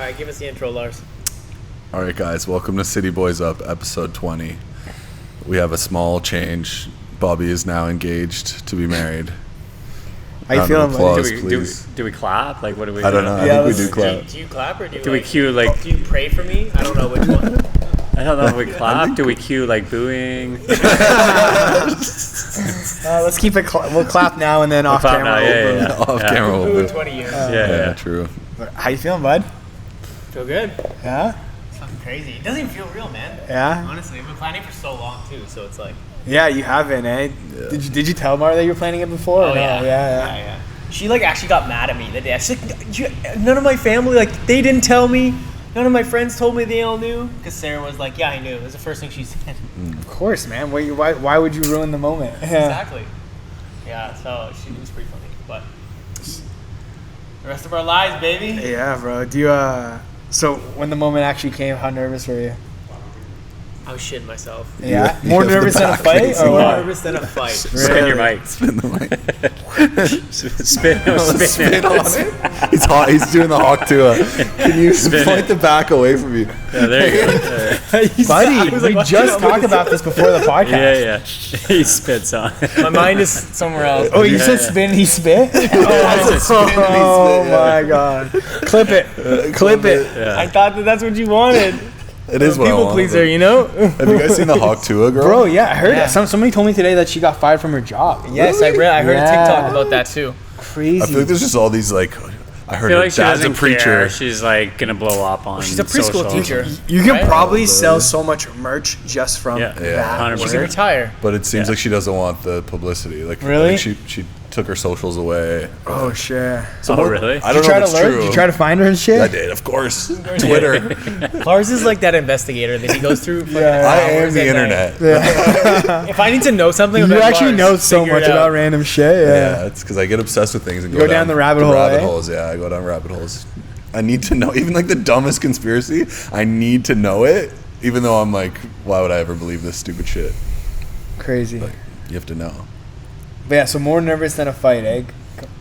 right, give us the intro, Lars. All right, guys, welcome to City Boys Up, episode 20. We have a small change. Bobby is now engaged to be married. How you feeling, buddy? Do we clap? Like, what do we do? I don't know. Yeah, I think we do clap. Do you clap or Do we cue, like... Do you pray for me? I don't know which one. I don't know if we clap. Do we cue, like, booing? Let's keep it. We'll clap now and then off clap camera. now, yeah. Off camera. Boo We'll in do. 20 years. Yeah, true. How you feeling, bud? Feel good. Yeah. It's fucking crazy. It doesn't even feel real, man. Yeah. Honestly, I've been planning for so long too, so it's like. Yeah, you haven't, eh? Yeah. Did you tell Mara that you were planning it before? Oh or no? yeah. Yeah. She like actually got mad at me the day. She's like, none of my family, like, they didn't tell me. None of my friends told me they all knew. Because Sarah was like, yeah, I knew. It was the first thing she said. Of course, man. Why would you ruin the moment? Yeah. Exactly. Yeah, so she was pretty funny. But the rest of our lives, baby. Yeah, bro. Do you So when the moment actually came, how nervous were you? I was shitting myself. Yeah. More nervous than a fight, or More what? nervous than a fight. Spin your mic. Spin the mic. Spin on it. He's hot. He's doing the hawk Tua. Can you point the back away from you? Yeah, there you go. Buddy, we just talked about this before the podcast. Yeah. He spits on it. My mind is somewhere else. Oh, you said spin, he spit? Oh my god. Clip it. Clip it. Yeah. I thought that's what you wanted. It is what I People want. pleaser, you know? Have you guys seen the hawk Tua girl? Bro, yeah, I heard Yeah. it. Somebody told me today that she got fired from her job. Yes, Really? I heard a Yeah. TikTok about that too. Crazy. I feel like there's just all these like. I I heard feel her like she dad's a doesn't preacher. care. She's like gonna blow up on. She's a preschool socials. teacher. You can Right? probably sell so much merch just from Yeah. that. Yeah. 100%. She can retire. But it seems Yeah. like she doesn't want the publicity. Like, Really? I think she took her socials away. Oh shit. So Oh, really? I Did don't you try know to if it's learn? true. Did you try to find her and shit? I did, of course. Twitter. Lars is like that investigator that he goes through. fucking Yeah. I am hours the at internet. night. If I need to know something, I'm You like, actually Lars, know so figure it much out. about random shit. Yeah, Yeah. it's because I get obsessed with things and You go go down the rabbit hole, rabbit eh? holes. Yeah, I go down rabbit holes. I need to know even like the dumbest conspiracy. I need to know it, even though I'm like, why would I ever believe this stupid shit? Crazy. Like, you have to know. But yeah, so more nervous than a fight, eh?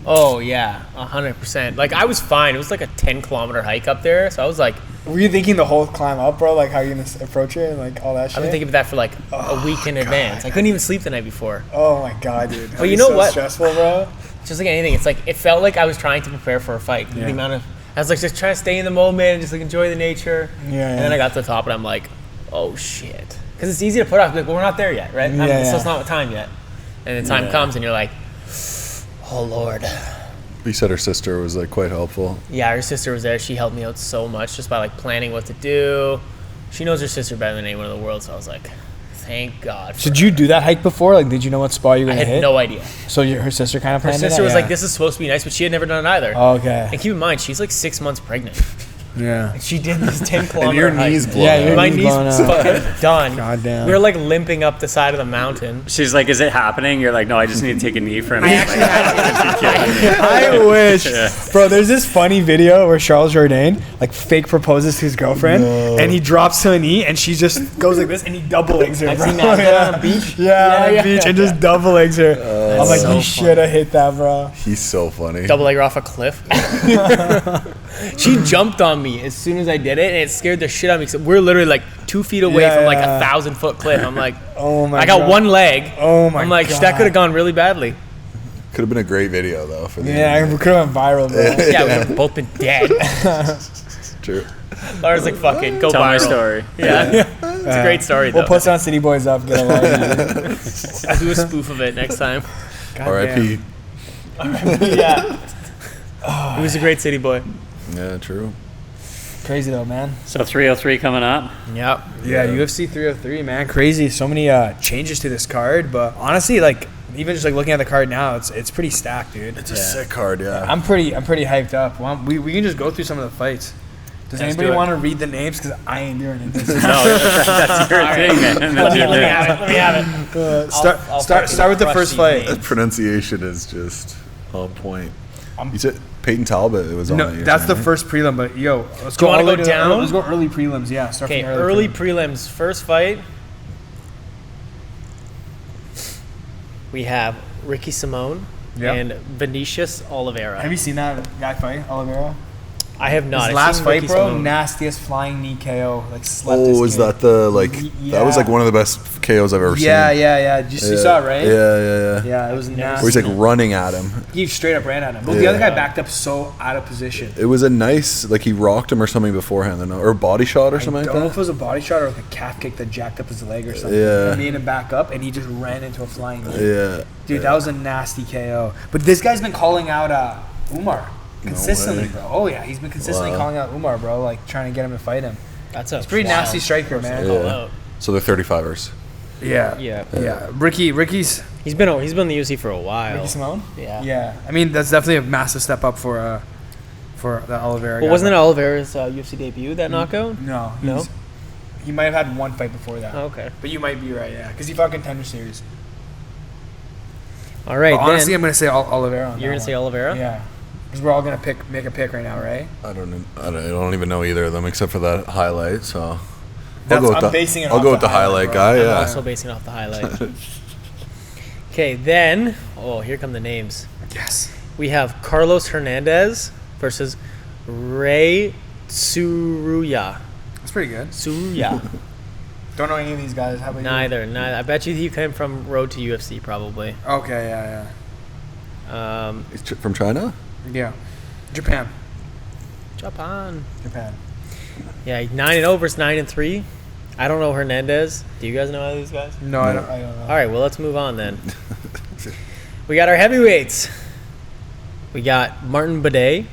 Oh yeah, 100%. Like I was fine. It was like a 10-kilometer hike up there, so I was like, Were you thinking the whole climb up, bro? Like how you gonna approach it and like all that shit? I've been thinking of that for like a week in God. advance. I couldn't even sleep the night before. Oh my god, dude. But you know so what? Stressful, bro. Just like anything, it's like it felt like I was trying to prepare for a fight. Yeah. The amount of I was like just trying to stay in the moment and just like enjoy the nature. Yeah. And then I got to the top and I'm like, oh shit, because it's easy to put off. Like, well, we're not there yet, right? Yeah, So it's not time yet. And then time comes and you're like, oh lord. You said her sister was like quite helpful. Yeah, her sister was there. She helped me out so much just by like planning what to do. She knows her sister better than anyone in the world, so I was like, thank God. So did you do that hike before? Like, did you know what spot you were I gonna had hit? no idea. So her sister kind of Her planned sister it? was Yeah. like, this is supposed to be nice, but she had never done it either. Oh, okay. And keep in mind, she's like 6 months pregnant. Yeah. And she did this 10-kilometer And your hike. knees blown Yeah, out. your My knees knees blown out. fucking done. Goddamn. We were like limping up the side of the mountain. She's like, "Is it happening?" You're like, "No, I just need to take a knee for a I minute." actually I wish. Bro, there's this funny video where Charles Jourdain like fake proposes to his girlfriend and he drops to a knee and she just goes like this and he double legs her. I've bro. seen that on a beach. Yeah, on a beach and just double legs her. I'm like, so you should have hit that, bro. He's so funny. Double legger off a cliff. She jumped on me as soon as I did it, and it scared the shit out of me. Cause we're literally like 2 feet away Yeah, from like yeah. 1,000-foot cliff. I'm like, Oh my I got God. one leg. Oh my I'm like, God. that could have gone really badly. Could have been a great video though for the Yeah, we could have went viral, bro. Yeah, we would have both been dead. True. Lars like, fucking go Tell my viral. story. Yeah, it's a great story though. We'll post it on City Boys Up. Get a like. I'll do a spoof of it next time. R.I.P. Yeah. He was a great city boy. Yeah, true. Crazy though, man. So 303 coming up. Yep. Yeah, UFC 303, man, crazy. So many changes to this card, but honestly, like even just like looking at the card now, it's pretty stacked, dude. It's a sick card, yeah. I'm pretty hyped up. Well, we can just go through some of the fights. Does Let's anybody do it. want to read the names? Because I ain't doing it. No, that's your thing, man. Let me have it. Let me have it. Start with the crush first these fight. names. The pronunciation is just on point. I'm- You said Peyton Talbot. It was on No, it. that's the first prelim. But yo, let's Do you wanna all the way go to the- down? Let's go early prelims. Yeah, start Okay, from early prelim. prelims. First fight, we have Ricky Simone Yep. and Vinicius Oliveira. Have you seen that guy fight, Oliveira? I have not. His I've last seen fight, Ricky bro, Simone. nastiest flying knee KO. Like slept Oh, his was kid. that the like? Yeah. That was like one of the best KOs I've ever seen. Yeah. You saw it, right? Yeah. Yeah, it was Where nasty. he's like running at him. He straight up ran at him. But the Yeah. other guy backed up so out of position. It was a nice, like he rocked him or something beforehand, or a body shot or I something don't like know if that. it was a body shot or like a calf kick that jacked up his leg or something. Yeah. It made him back up, and he just ran into a flying knee. Yeah. Dude, that was a nasty KO. But this guy's been calling out Umar consistently, way. bro. Oh yeah, he's been consistently Wow. calling out Umar, bro. Like trying to get him to fight him. That's a He's a pretty nasty striker, man. Call Yeah. out. So they're 35ers. Yeah. Yeah. Ricky's He's been in the UFC for a while. Ricky Simone. Yeah. Yeah. I mean, that's definitely a massive step up for the Oliveira. Well, guy. wasn't it Oliveira's UFC debut that knockout? No. No? He might have had one fight before that. Oh, okay. But you might be right, yeah, because he fought Contender Series. All right. But honestly, then I'm gonna say Oliveira. On you're that gonna say one. Oliveira? Yeah. Because we're all gonna make a pick right now, right? I don't even know either of them except for that highlight. So I'm basing it I'll off go with the the highlight highlight, guy. I'm Yeah. also basing it off the highlight. Okay, then here come the names. Yes. We have Carlos Hernandez versus Ray Tsuruya. That's pretty good. Tsuruya. Don't know any of these guys. How about Neither. I bet you he came from Road to UFC probably. you? Okay, yeah. He's from China. Yeah. Japan. Japan. Japan. Yeah, 9-0 versus 9-3. I don't know Hernandez. Do you guys know any of these guys? No, I don't know. All right, well, let's move on then. We got our heavyweights. We got Martin Bidet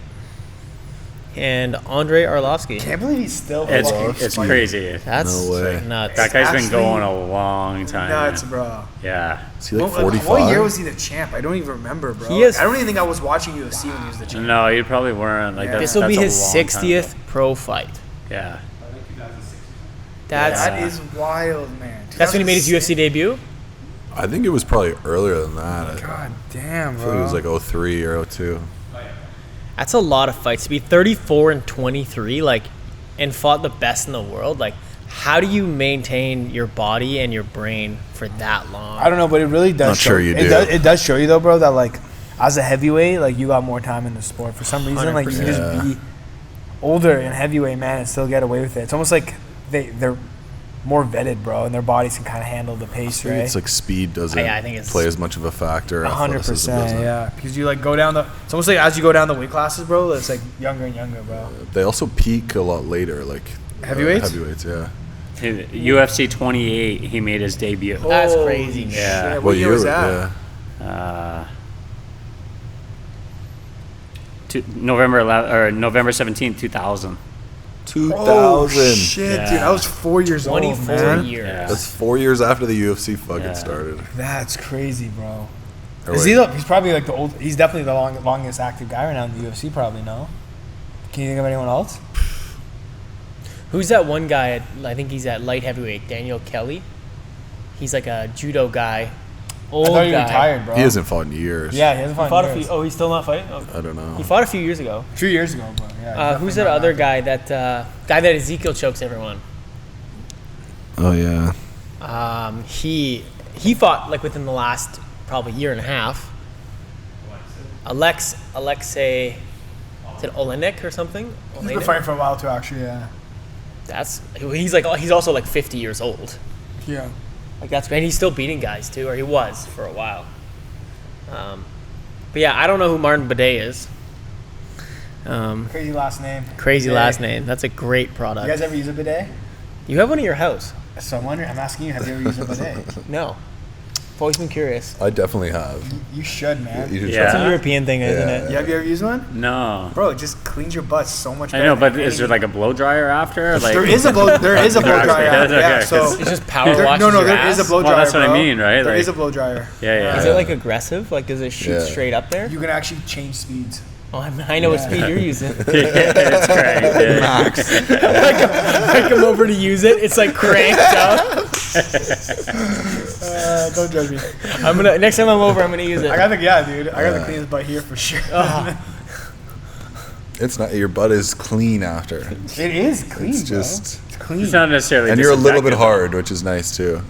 and Andre Arlovski. Can't believe he's still It's crazy. That's No way. nuts. That guy's been actually going a long time. nuts, bro. Yeah. Is he like What 45? year was he the champ? I don't even remember, bro. He is- I don't even think I was watching UFC when he was the champ. No, you probably weren't. Like Yeah. This will be that's a his long 60th time pro fight. ago. Yeah. That's That is wild, man. that's when he made his UFC debut. I think it was probably earlier than that. God damn, I bro. think it was like 03 or 02. That's a lot of fights to be 34-23, like, and fought the best in the world. Like, how do you maintain your body and your brain for that long? I don't know, but it really does. Not sure you do. It does show you though, bro, that like as a heavyweight, like you got more time in the sport. For some reason, like you can 100%. just be older and heavyweight, man, and still get away with it. It's almost like they're more vetted, bro, and their bodies can kind of handle the pace, I think right? it's like speed doesn't Yeah, I think it's play as much of a factor. 100%, athleticism doesn't. yeah. Because you like go down it's almost like as you go down the weight classes, bro, it's like younger and younger, bro. They also peak a lot later, like Heavyweights? Heavyweights, yeah. In UFC 28, he made his debut. That's Holy crazy, man. Yeah. shit. What year was that? Yeah. November 11th or November 17th, 2000. 2000. Oh shit, Yeah. dude! I was 4 years old, 24 man. years. Yeah. That's 4 years after the UFC fucking Yeah. started. That's crazy, bro. Or Is wait, he? He's probably like the old. He's definitely the longest active guy right now in the UFC. Probably no. Can you think of anyone else? Who's that one guy? I think he's at light heavyweight. Daniel Kelly. He's like a judo guy. Old I thought he guy. retired, bro. He hasn't fought in years. Yeah, he hasn't He fought fought in a few. years. Oh, he's still not fighting. Oh. I don't know. He fought a few years ago. 2 years ago, bro. Yeah. Who's that other guy? That guy that Ezekiel chokes everyone. Oh yeah. He fought like within the last probably year and a half. Alexei, is it Olenek or something? He's been Olenek? fighting for a while too, actually. Yeah. He's also like 50 years old. Yeah. Like that's and he's still beating guys too, or he was for a while. But yeah, I don't know who Martin Bidet is. Crazy last name. Crazy Bidet. last name. That's a great product. You guys ever use a bidet? You have one at your house? So I'm wondering. I'm asking you. Have you ever used a bidet? No. I've always been curious. I definitely have. You should, man. You should Yeah. It's try. a European thing, isn't Yeah. it? Yeah, have you ever used one? No. Bro, it just cleans your butt so much I better. know, than but is there anything. like a blow dryer after? Like There is a blow dryer. That's okay, Yeah, 'cause so It's just power washes no, your there ass? is a blow dryer. Well, that's what I bro. mean, right? There Like- is a blow dryer. Yeah. Is it like aggressive? Like does it shoot Yeah. straight up there? You can actually change speeds. Oh, I know what Yeah. speed you're using. It's cranked. Yeah. Max. I come over to use it. It's like cranked up. Don't judge me. Next time I'm over, I'm gonna use it. I got the cleanest butt here for sure. It's not. Your butt is clean after. It is clean, It's bro. just. It's clean. It's not necessarily. And you're a little bit disinfected. hard, which is nice too.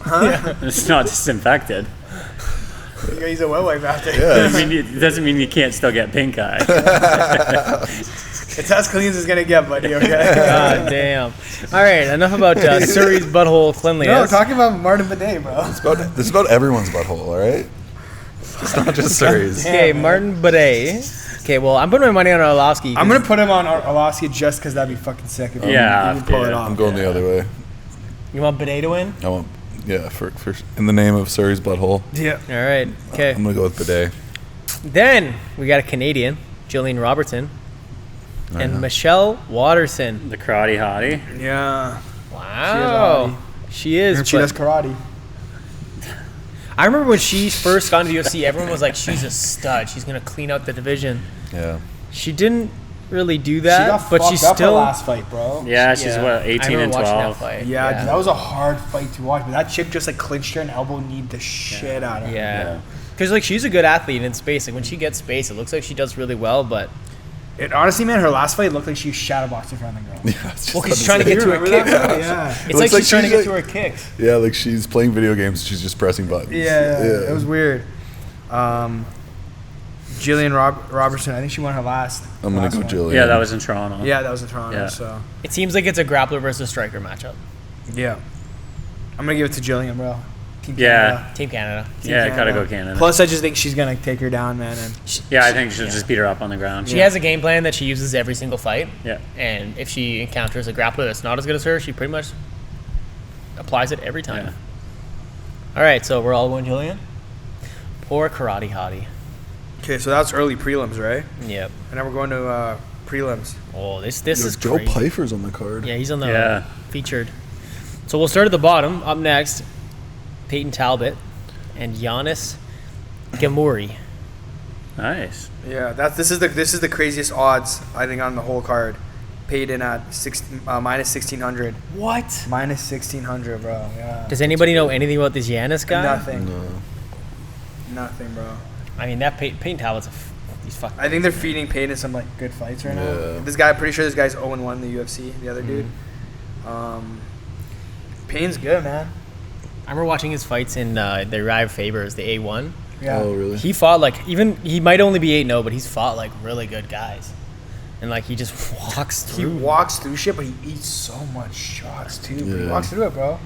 It's not disinfected. You gotta use a wet wipe after. Yeah. It doesn't mean you can't still get pink eye. It's as clean as it's gonna get, buddy. Okay. God damn. All right, enough about Serhi's butthole cleanliness. No, we're talking about Martin Bidet, bro. This is about everyone's butthole, all right? It's not just Serhi's. Okay, Martin Bidet. Okay, well, I'm putting my money on Arlovski. I'm gonna put him on Arlovski just because that'd be fucking sick if Yeah, you pull it yeah. off. I'm going the other way. You want Bidet to win? I want, for in the name of Serhi's butthole. Yeah. All right. Okay. I'm gonna go with Bidet. Then we got a Canadian, Jillian Robertson, and Michelle Waterson. The karate hottie. Yeah. Wow. She is. She does karate. I remember when she first got into the UFC, everyone was like, she's a stud. She's going to clean out the division. Yeah. She didn't really do She that, got but fucked she's up her still. last fight, bro. Yeah, she's Yeah. what, I 18 remember and watching 12. that fight. Yeah, that was a hard fight to watch, but that chick just like clinched her and elbow kneed the shit out of her. Yeah. Because like she's a good athlete in space. Like when she gets space, it looks like she does really well, but. It honestly, man, her last fight looked like she was shadowboxing in front of the girl. Yeah, it's just Well, because she's about trying to get to her Remember kicks. that? Yeah. It's looks like like she's trying to she's get to her kicks. Yeah, like she's playing video games. She's just pressing buttons. Yeah, it was weird. Jillian Robertson, I think she won her last. I'm gonna go one. Jillian. Yeah, that was in Toronto. Yeah, that was in Toronto. Yeah. So It seems like it's a grappler versus striker matchup. yeah, I'm gonna give it to Jillian, bro. Team Yeah. Canada. Team Canada. Yeah, gotta Canada. go Canada. Plus, I just think she's gonna take her down, man. And Yeah, I think she'll just beat her up on the ground. She has a game plan that she uses every single fight. Yeah. And if she encounters a grappler that's not as good as her, she pretty much applies it every time. Yeah. All right, so we're all going Jillian. Poor karate hottie. okay, so that's early prelims, right? Yep. And now we're going to prelims. Oh, this Yo, is Joe crazy. Pyfer's on the card. Yeah, he's on the Yeah. featured. So we'll start at the bottom. Up next, Peyton Talbott and Giannis Ghemmouri. Nice. Yeah, this is the craziest odds I think on the whole card. Paid in at minus 1,600. What? Minus 1,600, bro. Yeah. Does anybody know anything about this Giannis guy? Nothing. No. Nothing, bro. I mean, that Peyton Talbott's he's fucking. I think they're feeding Payton some like good fights right now. Yeah. This guy, I'm pretty sure this guy's 0-1 in the UFC. The other dude. Payne's good, man. I remember watching his fights in the Rive Favors, the A1. Yeah. Oh, really? He fought like he might only be 8-0, but he's fought like really good guys, and like he just walks He through. walks through shit, but he eats so much shots too. But he Yeah. walks through it, bro.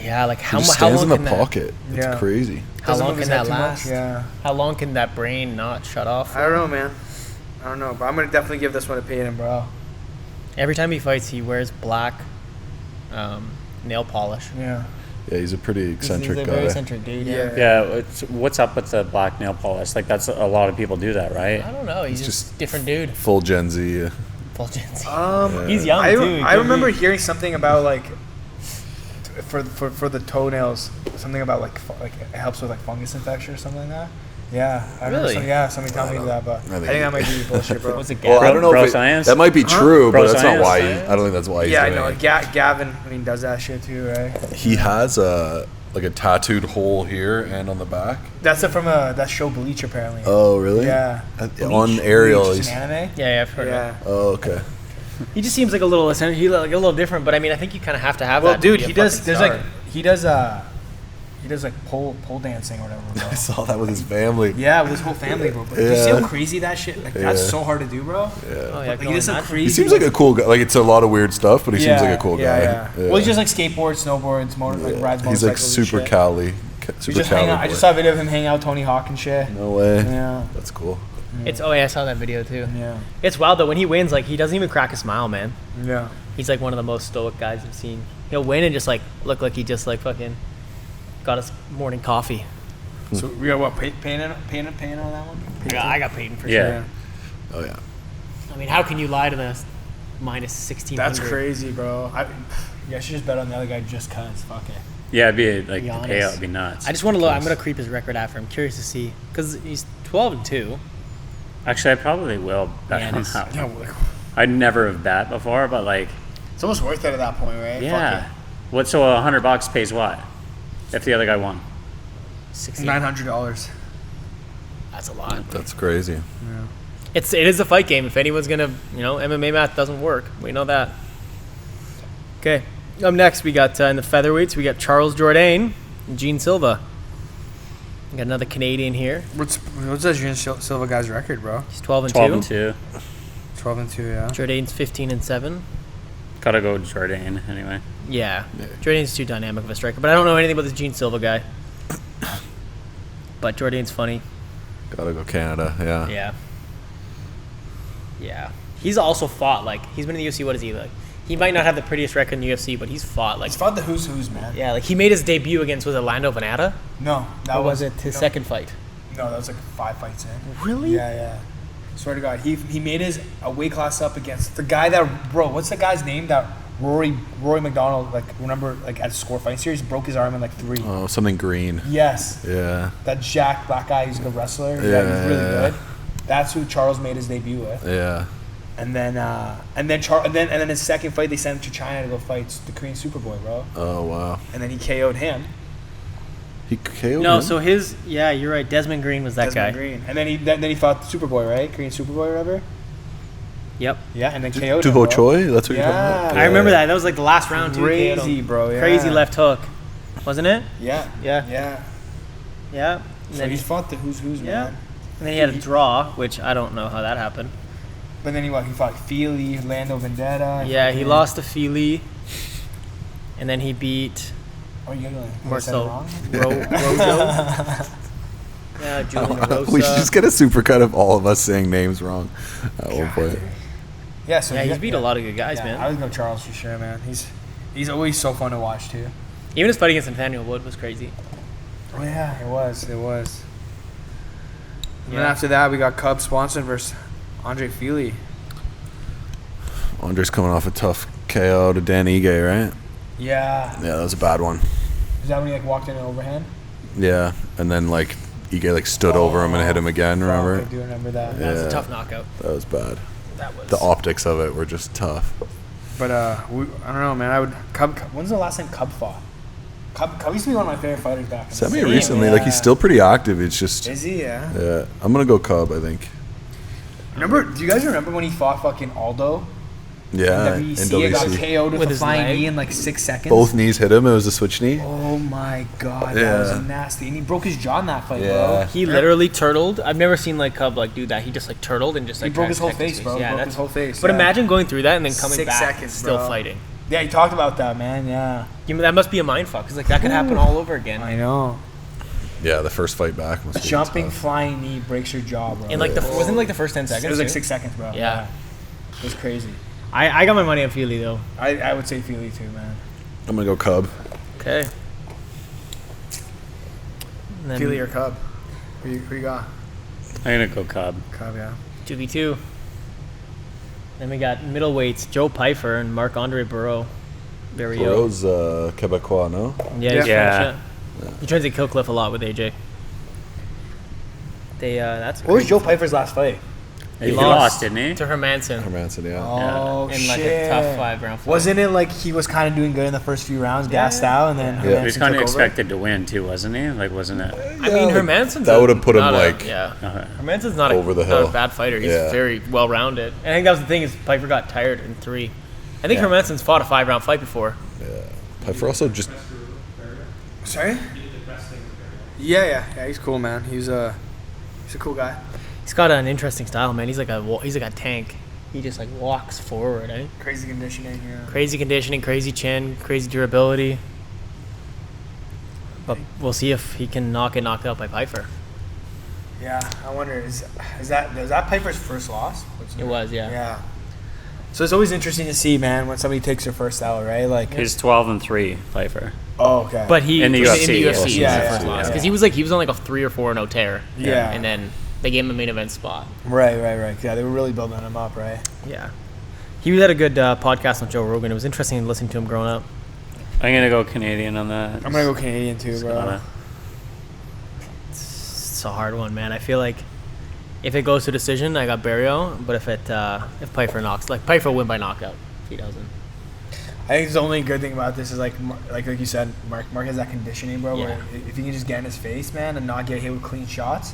Yeah, like He how just how stands long in can the that, pocket. It's Yeah. crazy. How Doesn't long move can his head that too much, last? Yeah. How long can that brain not shut off? I don't know, man. I don't know, but I'm gonna definitely give this one to Payton, bro. Every time he fights, he wears black nail polish. Yeah. Yeah, he's a pretty eccentric he's a guy. very eccentric dude. Yeah. Yeah. Yeah, what's up with the black nail polish? Like, that's a lot of people do that, right? I don't know. He's just just- different dude. Full Gen Z. Full Gen Z. I He's young too. I remember hearing something about like for the toenails, something about like it helps with like fungus infection or something like that. Yeah, I remember Really? somebody told me that, but I think think that might be bullshit, bro. What's it? Well, I don't know Bro if science? that might be true, Bro but that's not science? why. I don't think that's why he's Yeah, I doing know. it. Gavin, I mean, does that shit too, right? He has a tattooed hole here and on the back. That's it from that show Bleach, apparently. Oh, really? Yeah. On Ariel. Bleach He's, is an anime. Yeah, I've heard. Yeah. oh, okay. He just seems like a little eccentric. He like a little different, but I mean, I think you kind of have to have Well, that. dude, to be a he does. fucking There's star. like he does like pole dancing or whatever. Bro. I saw that with his family. Yeah, with his whole family, bro. But do you see Yeah. how crazy that shit? Like that's Yeah. so hard to do, bro. Oh yeah, Like, can he does some imagine? crazy. He seems like a cool guy. Like, it's a lot of weird stuff, but he seems like a cool guy. Yeah. Well, he just like skateboards, snowboards, like rides motorcycles. He's like and super shit. Cali. He Super just Cali. hang out. I just saw a video of him hanging out with Tony Hawk and shit. No way. Yeah. That's cool. It's oh yeah, I saw that video too. Yeah. It's wild though when he wins. Like he doesn't even crack a smile, man. Yeah. He's like one of the most stoic guys I've seen. He'll win and just like look like he just like fucking got his morning coffee. So we got what? Paying on that one? I got Peyton for Yeah. sure. Oh, yeah. I mean, how can you lie to the minus 1600? That's crazy, bro. You should just bet on the other guy just cause. Fuck it. Yeah, it'd be like Be the honest. payout would be nuts. I just want to look. I'm gonna creep his record after. I'm curious to see because he's 12-2. Actually, I probably will bet Yeah, on it's- that. Yeah, I'd never have bet before, but like, it's almost worth it at that point, right? yeah. What? So $100 pays what? If the other guy won? 16. $900. That's a lot. That's crazy. It is a fight game. If anyone's gonna, MMA math doesn't work. We know that. Okay. Up next, we got in the featherweights. We got Charles Jourdain and Gene Silva. We got another Canadian here. What's that Gene Silva guy's record, bro? He's 12-2. 12-2. 12-2, yeah. Jourdain's 15-7. Gotta go Jourdain anyway. Yeah. Jourdain's too dynamic of a striker, but I don't know anything about this Gene Silva guy. But Jourdain's funny. Gotta go Canada. Yeah. Yeah. Yeah. He's also fought, like, he's been in the UFC, what is he, like? He might not have the prettiest record in the UFC, but he's fought, like... He's fought the who's, man. Yeah, like, he made his debut against, was it Lando Venata? No. Or was it his second fight? No, that was like 5 fights in. Really? Yeah. Swear to God. He made his a weight class up against the guy that... Bro, what's the guy's name that Rory McDonald, like, remember, like, at a score fight series, broke his arm in, like, 3? Oh, something green. Yes. Yeah. That Jack, black guy, he's a good wrestler. Yeah, he's really good. That's who Charles made his debut with. Yeah. And then his second fight, they sent him to China to go fight the Korean Superboy, bro. Oh, wow. And then he KO'd him. He KO'd No, him? so his... Yeah, you're right. Desmond Green was that guy. Green. And then he fought the Superboy, right? Korean Superboy or whatever. Yep. Yeah, and then KO'd him, Duho bro. Choi? That's what you're talking Yeah. about? I remember that. That was like the last round, too. Crazy, bro. Yeah. Crazy left hook. Wasn't it? Yeah. Yeah. And So then he's fought the who's, Yeah. man. And then he had a draw, which I don't know how that happened. But then he fought Fili, Lando Vendetta. Yeah, he lost to Fili. And then he beat Oh, you're going Marcel Rojo. Yeah, Julian Rosa. We should just get a supercut of all of us saying names wrong at one point. Yeah, so Yeah, he's beat a lot of good guys, I man. would go Charles for sure, man. He's always so fun to watch too. Even his fight against Nathaniel Wood was crazy. Oh yeah, it was. And then Yeah. after that, we got Cub Swanson versus Andre Fili. Andre's coming off a tough KO to Dan Ige, right? Yeah. Yeah, that was a bad one. Is that when he walked in an overhand? Yeah, and then Ige stood over him and hit him again. Remember? I do remember that. That was Yeah. a tough knockout. That was bad. That was. The optics of it were just tough. But I don't know, man. Cub. When's the last time Cub fought? Cub used to be one of my favorite fighters back in the Semi day. recently, Yeah. he's still pretty active. It's just Is he? Yeah. yeah. I'm gonna go Cub, I think. Remember? Do you guys remember when he fought fucking Aldo? Yeah, In in WEC, got WC. KO'd with a his flying leg. knee in like 6 seconds. Both knees hit him. It was a switch knee. Oh my god, Yeah. that was nasty. And he broke his jaw in that fight, Yeah. bro. He literally turtled. I've never seen Cub do that. He just turtled and just He like broke tried his to whole protect face, bro. Yeah, Broke that's his whole face. But yeah. imagine going through that and then coming 6 back seconds, still bro. fighting. Yeah, he talked about that, man. Yeah. That must be a mind fuck, because that could happen all over again. I know. Yeah, the first fight back must be Jumping tough. flying knee breaks your jaw, bro. And wasn't the first 10 seconds? It was like too? 6 seconds, bro. Yeah. It was crazy. I got my money on Fili though. I would say Fili too, man. I'm gonna go Cub. Okay. And then Fili or Cub? Who you got? I'm gonna go Cub. Cub, yeah. 2v2. Then we got middleweights Joe Pyfer and Marc-Andre Barriault. Barriault's Quebecois, no? Yeah, he's Yeah. French. He trains at Killcliff a lot with AJ. That's What was crazy. Joe Piper's last fight? He lost, didn't he? to Hermanson Hermanson, yeah. Oh, in shit. like a tough 5-round fight. Wasn't it like he was kind of doing good in the first few rounds, gassed out, and then Yeah. He was Hermanson kind of took over? expected to win too, wasn't he? Wasn't it? I mean, Hermanson's that would have put him not Uh-huh. Hermanson's not over the not hill. a bad fighter. He's Yeah. very well rounded. And I think that was the thing is Pyfer got tired in 3. I think Yeah. Hermanson's fought a 5-round fight before. Pyfer also just Sorry? Yeah, he's cool, man. He's a cool guy. He's got an interesting style, man. He's like a tank. He just walks forward, eh? Crazy conditioning, yeah. Crazy conditioning, crazy chin, crazy durability. But we'll see if he can knocked out by Pyfer. Yeah, I wonder was that Piper's first loss? It was, yeah. Yeah. So it's always interesting to see, man, when somebody takes their first L, right? Like, He's 12-3, Pyfer. oh, okay. But he In the UFC, yeah, yeah. was Yeah, his first yeah, loss yeah. because he was on a 3 or 4-0 tear. Yeah. and then they gave him a main event spot. right. Yeah, they were really building him up, right? Yeah, he had a good podcast with Joe Rogan. It was interesting listening to him growing up. I'm gonna go Canadian on that. I'm gonna go Canadian too, bro. Gotta- It's a hard one, man. I feel like if it goes to decision, I got Barriault. But if Pyfer knocks, Pyfer will win by knockout. If he doesn't, I think the only good thing about this is like you said, Mark has that conditioning, bro. Yeah. Where if he can just get in his face, man, and not get hit with clean shots,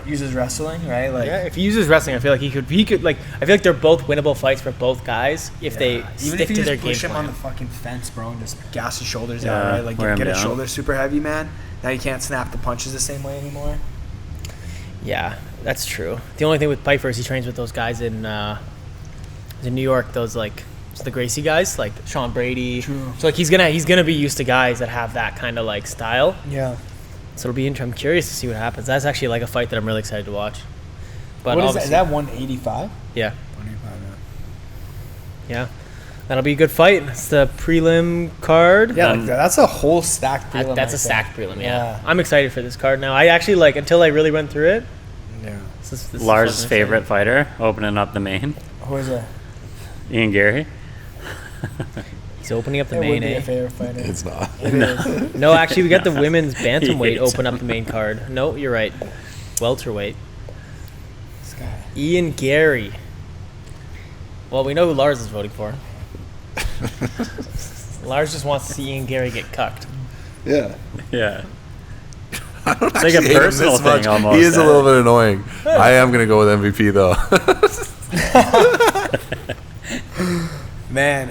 uses wrestling, right? Like, yeah. If he uses wrestling, I feel like he could. I feel like they're both winnable fights for both guys if they even stick if you to their just game push him plan. on the fucking fence, bro, and just gas his shoulders Yeah, out, right? Like wear him get his down. shoulders super heavy, man. Now you can't snap the punches the same way anymore. Yeah, that's true. The only thing with Pyfer is he trains with those guys in in New York, those like the Gracie guys, like Sean Brady. True. So like he's gonna be used to guys that have that kind of like style. Yeah. So it'll be interesting. I'm curious to see what happens. That's actually like a fight that I'm really excited to watch. But what is that? Is that 185? Yeah. 185. Yeah. That'll be a good fight. It's the prelim card. Yeah, like that's a whole stacked prelim. That's a stacked prelim. Yeah. I'm excited for this card now. I actually like until I really went through it. Yeah. This is Lars' favorite fighter opening up the main. Who is it? Ian Garry. He's opening up the It main, would be a eh? favorite fighter. It's not. It is. No, actually, we got the women's bantamweight He hates open up the main card. No, you're right. Welterweight. This guy. Ian Garry. Well, we know who Lars is voting for. Lars just wants to see Ian Garry get cucked. Yeah. Yeah. I don't It's like a actually hate him personal this much. thing almost. He is a little bit annoying. I am going to go with MVP, though. Man,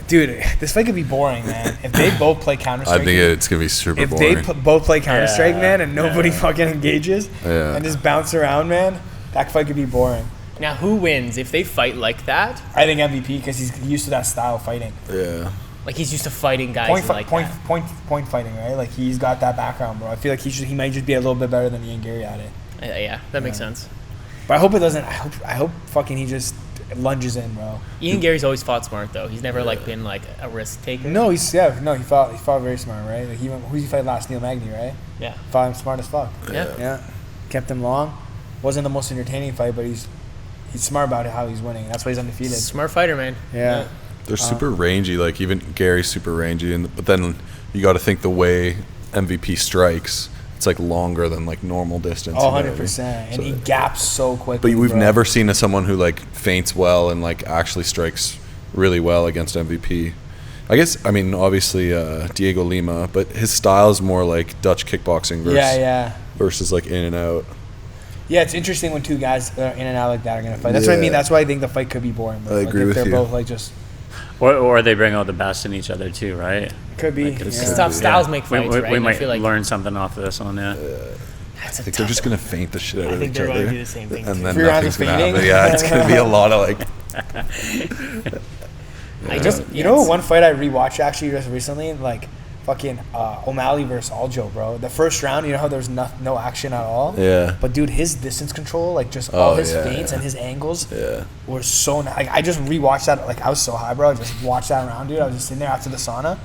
dude, this fight could be boring, man. If they both play Counter Strike, I think it's going to be super if boring. they both play Counter Strike, Yeah, man, and nobody fucking engages and just bounce around, man, that fight could be boring. Now, who wins if they fight like that? I think MVP because he's used to that style of fighting. Yeah. Like he's used to fighting guys like that. Point fighting, right? Like he's got that background, bro. I feel like he might just be a little bit better than Ian Garry at it. Yeah, that makes sense. But I hope it doesn't. I hope fucking he just lunges in, bro. Ian Garry's always fought smart though. He's never like been like a risk taker. No, he fought very smart, right? Like who's he fight last? Neil Magny, right? Yeah. Fought him smart as fuck. Yeah. Kept him long. Wasn't the most entertaining fight, but he's smart about it, how he's winning. That's why he's undefeated. Smart fighter, man. Yeah. They're super rangy. Like, even Gary's super rangy. But then you got to think the way MVP strikes, it's like longer than like normal distance. Oh, you know what I mean? 100%. And he gaps so quickly. But we've bro. never seen someone who like feints well and like actually strikes really well against MVP. I guess, I mean, obviously Diego Lima, but his style is more like Dutch kickboxing versus like in and out. Yeah, it's interesting when two guys that are in and out like that are going to fight. That's what I mean. That's why I think the fight could be boring. I agree if with they're you. both like just... Or they bring out the best in each other too, right? Could be. Like Styles make fights, right? We And I might feel like learn something off of this one, yeah. that's I think they're just going to feint the shit out I of think each they're other. going to do the same thing. And too. then 3 rounds nothing's of going to happen. feigning? Yeah, it's going to be a lot of like... You know one fight I rewatched actually just recently? Like, fucking O'Malley versus Aljo, bro. The first round, you know how there's no action at all? Yeah. But, dude, his distance control, like, just all his yeah, feints yeah. and his angles Yeah. were so nice. Like, I just rewatched that. Like, I was so high, bro. I just watched that round, dude. I was just sitting there after the sauna.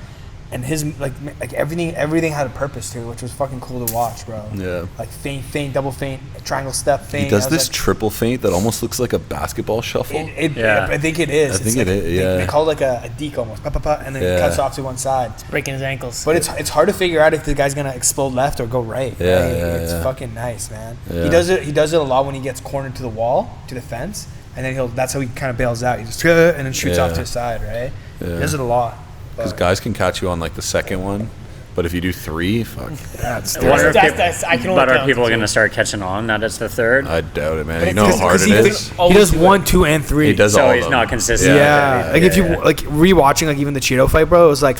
And his, like everything had a purpose to it, which was fucking cool to watch, bro. Yeah. Like, feint, double feint, triangle step, feint. He does I was this like, triple feint that almost looks like a basketball shuffle. I think it is. I think It's it like, is, yeah. They call it like a deke almost, and then it cuts off to one side. breaking his ankles. But it's hard to figure out if the guy's gonna explode left or go right. Yeah, right? yeah, It's yeah. fucking nice, man. Yeah. He does it a lot when he gets cornered to the wall, to the fence, and then that's how he kind of bails out. He just and then shoots off to the side, right? Yeah. He does it a lot. Because guys can catch you on like the second one, but if you do 3, fuck. That's I wonder if I can only but are count people to going to two. start catching on now that's the third? I doubt it, man. But You know how hard it is. He does 1, 2, and 3. He does So all he's of them. not consistent. Yeah, like if you like rewatching like even the Cheeto fight, bro, it was like,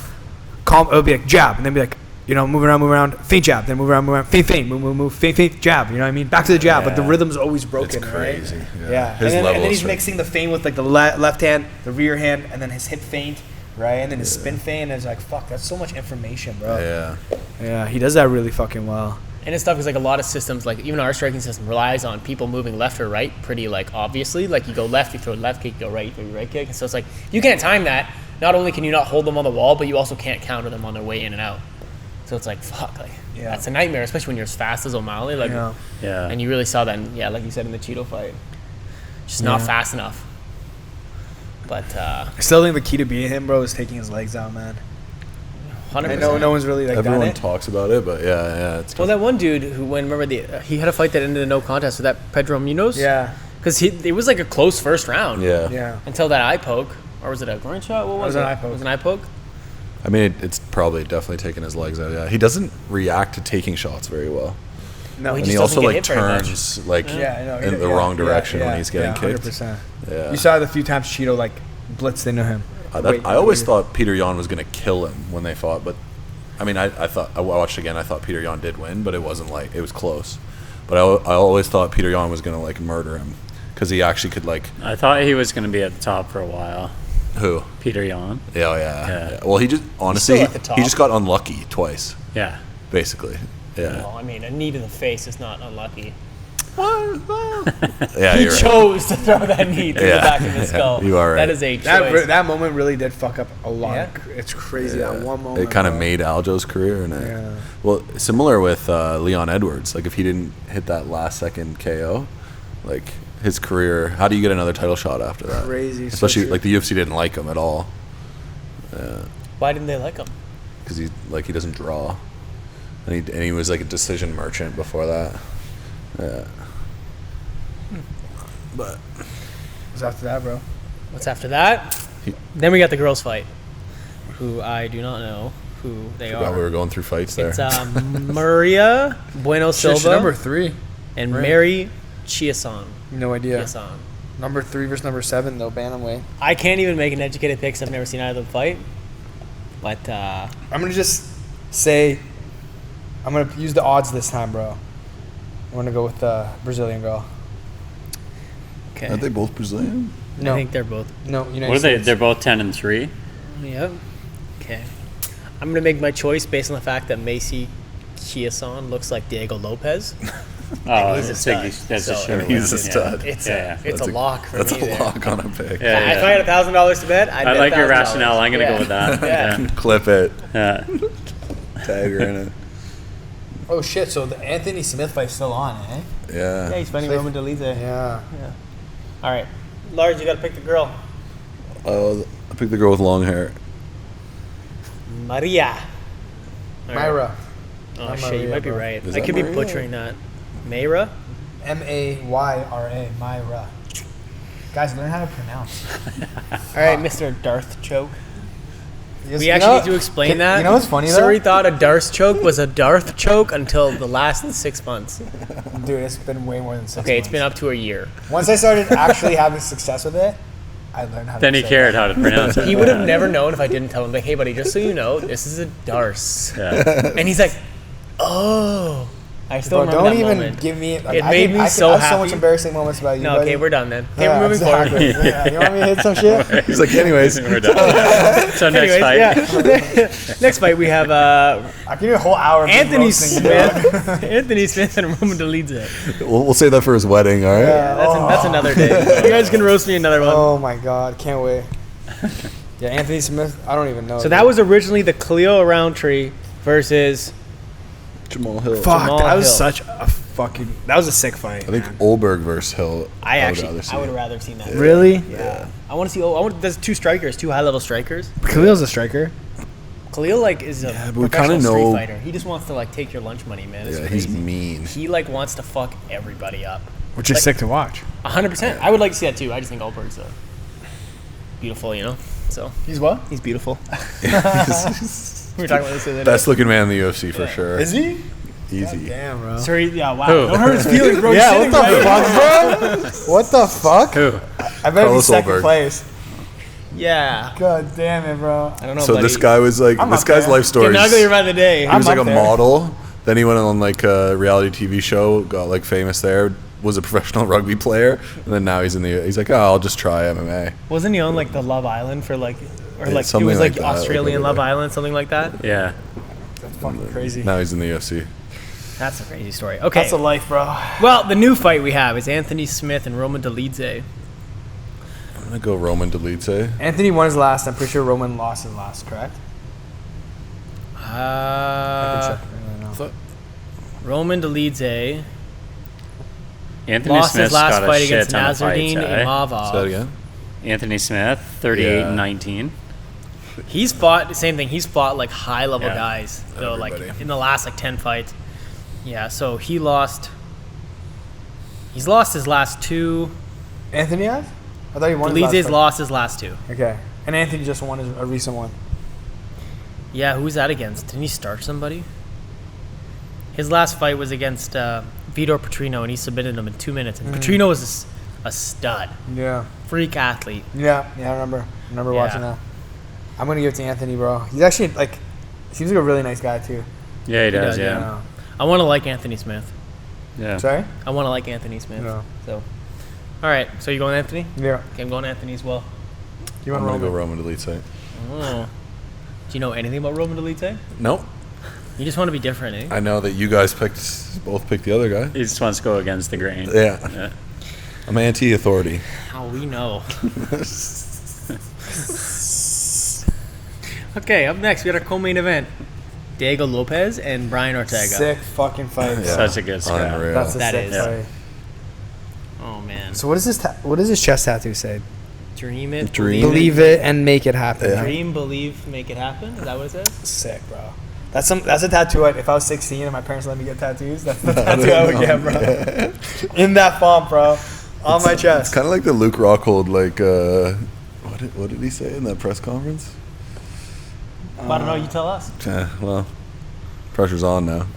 calm. It would be like jab, and then be like, you know, move around, feint jab, then move around, feint, move, feint, jab. You know what I mean? Back to the jab, but the rhythm's always broken. It's crazy. Right? Yeah. Yeah. His And level then is he's right. mixing the feint with like the left hand, the rear hand, and then his hip feint, right? And then his spin feint. And it's like, fuck, that's so much information, bro. Yeah. Yeah, he does that really fucking well. And it's tough because like a lot of systems, like even our striking system, relies on people moving left or right pretty like obviously. Like you go left, you throw a left kick, you go right, you throw your right kick. And so it's like you can't time that. Not only can you not hold them on the wall, but you also can't counter them on their way in and out. So it's like fuck, like that's a nightmare, especially when you're as fast as O'Malley. Like, Yeah. and you really saw that. Like you said in the Cheeto fight, just not fast enough. But I still think the key to beating him, bro, is taking his legs out, man. 100%. I know no one's really like Everyone done it. talks about it, but yeah, it's Well, that one dude who, he had a fight that ended in no contest with that Pedro Munoz. Yeah. Because it was like a close first round. yeah. Yeah. Until that eye poke, or was it a groin shot? What was it? an eye poke. It was an eye poke. I mean, it's probably definitely taking his legs out. Yeah, he doesn't react to taking shots very well, No, He and just he doesn't also get like hit very much. turns like I know. in the wrong direction when he's getting kicked. 100%. Yeah. You saw the few times Cheeto like blitzed into him. I always thought Peter Yan was going to kill him when they fought, but I mean, I watched again. I thought Peter Yan did win, but it wasn't like it was close. But I always thought Peter Yan was going to like murder him because he actually could like. I thought he was going to be at the top for a while. Who? Peter Yan. Yeah. Well, he just honestly He's still at the top. he just got unlucky twice, Yeah. basically. Yeah. Well, I mean, a knee to the face is not unlucky. Yeah, He you're right. chose to throw that knee through the back of the skull. You are right. That is a choice. That moment really did fuck up a lot. Yeah. It's crazy. Yeah. That one moment. It kind of bro. made Aljo's career, and Yeah. well, similar with Leon Edwards. Like if he didn't hit that last second KO, like his career. How do you get another title shot after that? Crazy. so Especially true. like the UFC didn't like him at all. Why didn't they like him? Because he doesn't draw, and he was like a decision merchant before that. Yeah. But What's after that, bro? What's after that? Then we got the girls' fight, who I do not know who they forgot are. we were going through fights there. It's Maria Bueno She's Silva number 3. and right. Mary Chiasson. No idea. Chiasson. Number 3 versus number 7 though, bantamweight. I can't even make an educated pick 'cause I've never seen either of them fight. But I'm gonna just say, I'm gonna use the odds this time, bro. I'm gonna go with the Brazilian girl. okay, Aren't they both Brazilian? No, I think they're both. no, United What are they? States. They're both 10-3. Yep. Okay. I'm gonna make my choice based on the fact that Macy Chiasson looks like Diego Lopez. Oh, He's a it's stud. like that's a So, sure. He's a win. stud. It's Yeah. it's That's a lock for That's me. a there. lock on a pick. Yeah. If I had $1,000 to bet, I'd I bet like your $1,000. rationale. I'm gonna Yeah. go with that. Yeah. Clip it. Yeah. Tag her in it. Oh shit! So the Anthony Smith fight's still on, eh? Yeah. Yeah, he's fighting So- Roman Dolidze. Yeah. All right, Lars, you got to pick the girl. Oh, I picked the girl with long hair. Maria. All right. Myra. Oh Not shit, you Maria, might be bro. right. Is I that could be Maria? butchering that. Mayra. Mayra. Myra. Guys, learn how to pronounce. All right, Mr. Darth Choke. Yes, We you actually know- need to explain can- that. You know what's funny though? Suri thought a Darth choke was a Darth choke until the last 6 months. Dude, it's been way more than 6 Okay, it's been months. up to a year. Once I started actually having success with it, I learned how to Then he say cared it. how to pronounce it. He would have never known if I didn't tell him, like, hey, buddy, just so you know, this is a Darce. Yeah. And he's like, oh. I still Bro, remember don't that even moment. give me. It made me so I have so much happy. embarrassing moments about you. No, buddy. okay, we're done then. Okay, Yeah, we're moving exactly. forward. Yeah, you want me to hit some shit? He's like, anyways. We're done. So next Anyways, fight. yeah. Next fight, we have I can do a whole hour. Of just Anthony roasting, dude. Smith. Anthony Smith and Roman Dolidze. We'll save that for his wedding, all right? Yeah. That's another day. You guys can roast me another one. Oh my god, can't wait. Yeah, Anthony Smith. I don't even know. So that was originally the Cleo Roundtree versus Jamal Hill. fuck. Jamal That was Hill. such a fucking. That was a sick fight. I think Olberg versus Hill. I would rather see. would have rather seen that. Really? Yeah. I want to see. There's two strikers, two high-level strikers. Khalil's a striker. Khalil is a Yeah, but we professional kinda street know- fighter. He just wants to take your lunch money, man. It's Yeah, he's crazy. mean. He wants to fuck everybody up. Which is sick to watch. 100%. I would like to see that too. I just think Goldberg's beautiful, So He's what? he's beautiful. We were talking about this the other day. Best looking man in the UFC for sure. Is he? Easy. Damn, bro. Sorry, yeah, wow. Who? Don't hurt his feelings, bro. Yeah, He's what the sitting right fuck, bro? What the fuck? Who? I better be Carlos second Olberg. place. Yeah. God damn it, bro. I don't know, So buddy. this guy was like, I'm this up guy's there. life story. Getting uglier by the day. He was I'm like a up there. model. Then he went on like a reality TV show, got like famous there. Was a professional rugby player, and then now he's like, oh, I'll just try MMA. Wasn't he on the Love Island for or Yeah, it something was like that, Australian like Love Island, something like that? Yeah. That's fucking crazy. Now he's in the UFC. That's a crazy story. Okay. That's a life, bro. Well, the new fight we have is Anthony Smith and Roman Dolidze. I'm gonna go Roman Dolidze. Anthony won his last. I'm pretty sure Roman lost his last, correct? Roman Dolidze Anthony lost Smith's his last got a fight shit against ton of fights, Nazardine eh? Imavov. Say that again. Anthony Smith, 38-19. He's fought the same thing. He's fought high level Yeah. guys though, Everybody. in the last 10 fights. Yeah, so he lost. He's lost his last two. Anthony has? I thought he won his last Dolidze's fight. lost his last two. Okay. And Anthony just won a recent one. Yeah, who's that against? Didn't he start somebody? His last fight was against Vitor Petrino, and he submitted him in 2 minutes. And Petrino was a stud, Yeah. freak athlete. Yeah, I remember. Yeah. Watching that. I'm gonna give it to Anthony, bro. He's actually seems like a really nice guy too. Yeah, he does, does, yeah. Yeah. I want to like Anthony Smith. Yeah. Sorry? I want to like Anthony Smith. Yeah. So, All right, so you going Anthony? Yeah. Okay, I'm going Anthony as well. You I'm want gonna Roman? go Roman Dolidze. Oh. Do you know anything about Roman Dolidze? Nope. You just want to be different, eh? I know that you guys both picked the other guy. He just wants to go against the grain. Yeah. I'm anti-authority. How we know. Okay, up next, we got our co-main event. Diego Lopes and Brian Ortega. Sick fucking fight. Yeah. Such a good scrap. Unreal. That's a That sick is. fight. Oh, man. So what is this? What does this chest tattoo say? Dream it. Dream Believe it and make it happen. Yeah. Dream, believe, make it happen. Is that what it says? Sick, bro. That's a tattoo. If I was 16 and my parents let me get tattoos, that's the tattoo I would get, bro. In that font, bro, on my It's chest. kind of like the Luke Rockhold, like, what did he say in that press conference? I don't know. You tell us. Well, pressure's on now.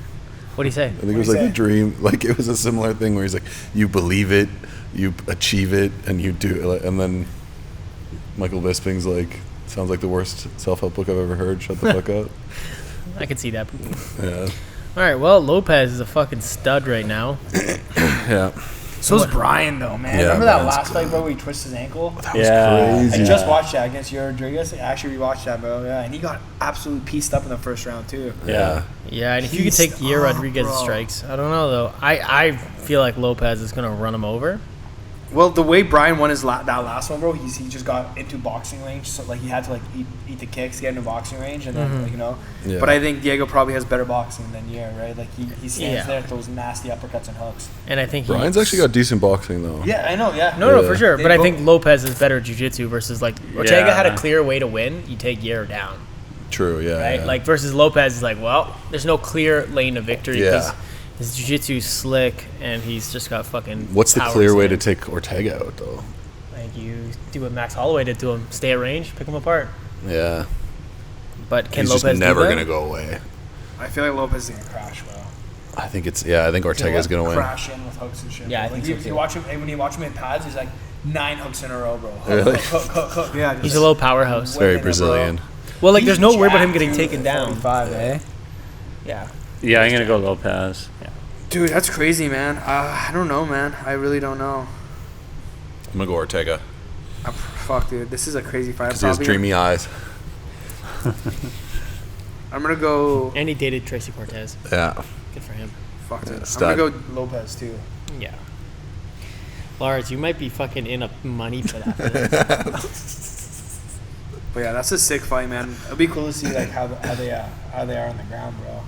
What do you say? I think it was like the dream, like it was a similar thing where he's like, you believe it, you achieve it, and you do it. And then Michael Bisping's like, sounds like the worst self-help book I've ever heard. Shut the fuck up. I can see that. Yeah. All right. Well, Lopez is a fucking stud right now. Yeah. So is Brian, though, man. Yeah, Remember that Brian's last fight, bro, where he twisted his ankle? That was Yeah. crazy. I just watched that against Rodriguez. I actually rewatched that, bro. Yeah, and he got absolutely pieced up in the first round, too. Yeah. Yeah, and if you could take Yair Rodriguez's strikes, I don't know though. I feel like Lopez is gonna run him over. Well, the way Brian won that last one, bro, he just got into boxing range, so like he had to like eat the kicks, get into boxing range, and then like, you know. Yeah. But I think Diego probably has better boxing than Yair, right? Like he stands Yeah. there with those nasty uppercuts and hooks. And I think Brian's actually got decent boxing, though. Yeah, I know. Yeah. no, Yeah. for sure. They But I both- think Lopez is better jiu-jitsu versus like Ortega had a Yeah. clear way to win. You take Yair down, True, yeah. right? Yeah. Like versus Lopez is like, well, there's no clear lane of victory because Yeah. his jiu-jitsu's slick and he's just got fucking. What's the power clear way to hands. take Ortega out, though? Like you do what Max Holloway did to him: stay at range, pick him apart. Yeah. But can He's Lopez just never do that? going to go away. I feel like Lopez is gonna crash, bro. I think Ortega's going to win. Crash in with hooks and shit. Yeah, I bro. think Like, so, too. you watch him when you watch him in pads, he's like 9 hooks in a row, bro. Hook, Really? hook. Yeah, He's a low powerhouse. Very Winning it, bro. Brazilian. Well, like there's no worry about him jacked, getting too, taken at down. 45, eh? Yeah. Yeah, I'm gonna go Lopez. Yeah. Dude, that's crazy, man. I don't know, man. I really don't know. I'm going to go Ortega Fuck, dude. This is a crazy fight. because he has dreamy eyes. I'm gonna go. And he dated Tracy Cortez. Yeah. Good for him. Fuck, dude. I'm stud. gonna go Lopez too. Yeah. Lars, you might be fucking in a money for that. But yeah, that's a sick fight, man. It'll be cool to see like how they are on the ground, bro.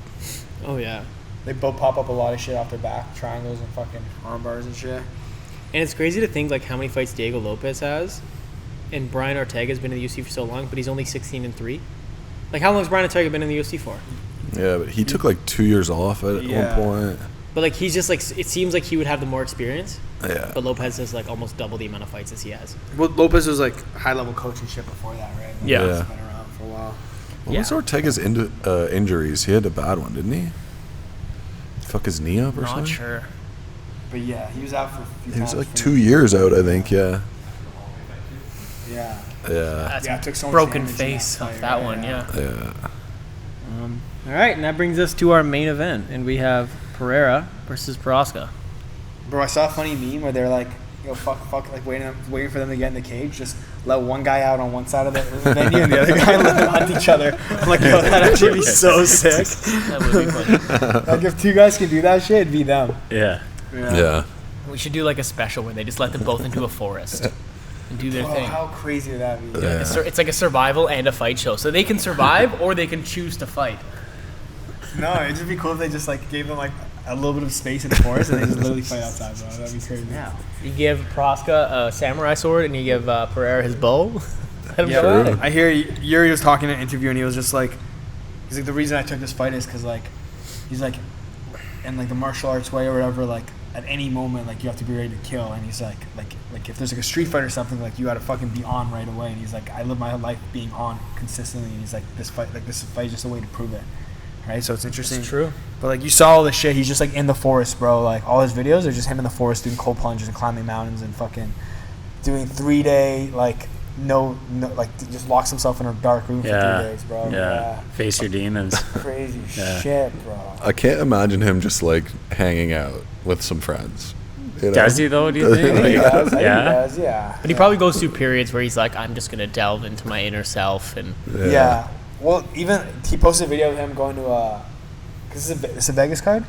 Oh yeah. They both pop up a lot of shit off their back, triangles and fucking arm bars and shit. And it's crazy to think like how many fights Diego Lopez has, and Brian Ortega's been in the UFC for so long, but he's only 16-3. Like how long has Brian Ortega been in the UFC for? Yeah, but he took like 2 years off at Yeah. one point. But like he's just like it seems like he would have the more experience, Yeah. but Lopez has like almost double the amount of fights as he has. Well, Lopez was like high level coaching shit before that, right? Like, Yeah. He's been around for a while. What was Ortega's injuries? He had a bad one, didn't he? Fuck his knee up or Not something? sure. But yeah, he was out for a few He was times like for- 2 years out, I think, yeah. Yeah. Yeah. That's Yeah, it took so much broken damage in face that off fight, that right? one, yeah. Yeah. All right, and that brings us to our main event, and we have Pereira versus Procházka. Bro, I saw a funny meme where they're like, yo, fuck, like waiting for them to get in the cage. Just let one guy out on one side of the venue and the other guy let them hunt each other. I'm like, yo, that'd actually be so sick. That would be funny. Like, if 2 guys can do that shit, it'd be them. Yeah. Yeah. We should do like a special where they just let them both into a forest and do their Oh, thing. how crazy would that be? Yeah. It's like a survival and a fight show, so they can survive or they can choose to fight. No, it'd just be cool if they just like gave them like a little bit of space in the forest and they just literally fight outside, bro. That'd be crazy. Yeah. You give Procházka a samurai sword and you give Pereira his bow. Let him Yeah, go at it. I hear Yuri was talking in an interview and he was just like, he's like, the reason I took this fight is because like, he's like, in like the martial arts way or whatever, like at any moment like you have to be ready to kill, and he's like if there's like a street fight or something, like you got to fucking be on right away, and he's like, I live my life being on consistently, and he's like, this fight is just a way to prove it, right? So it's interesting. It's true. But like you saw all this shit, he's just like in the forest, bro. Like all his videos are just him in the forest doing cold plunges and climbing mountains and fucking doing 3-day like no like just locks himself in a dark room for 3 days, bro. Yeah. Face your demons. Crazy Yeah. shit, bro. I can't imagine him just like hanging out with some friends. You know? Does he though? Do you think? He does. I think he Yeah. does, yeah. But he probably goes through periods where he's like, I'm just gonna delve into my inner self, and Yeah. Well, even he posted a video of him going to cause it's a Vegas card.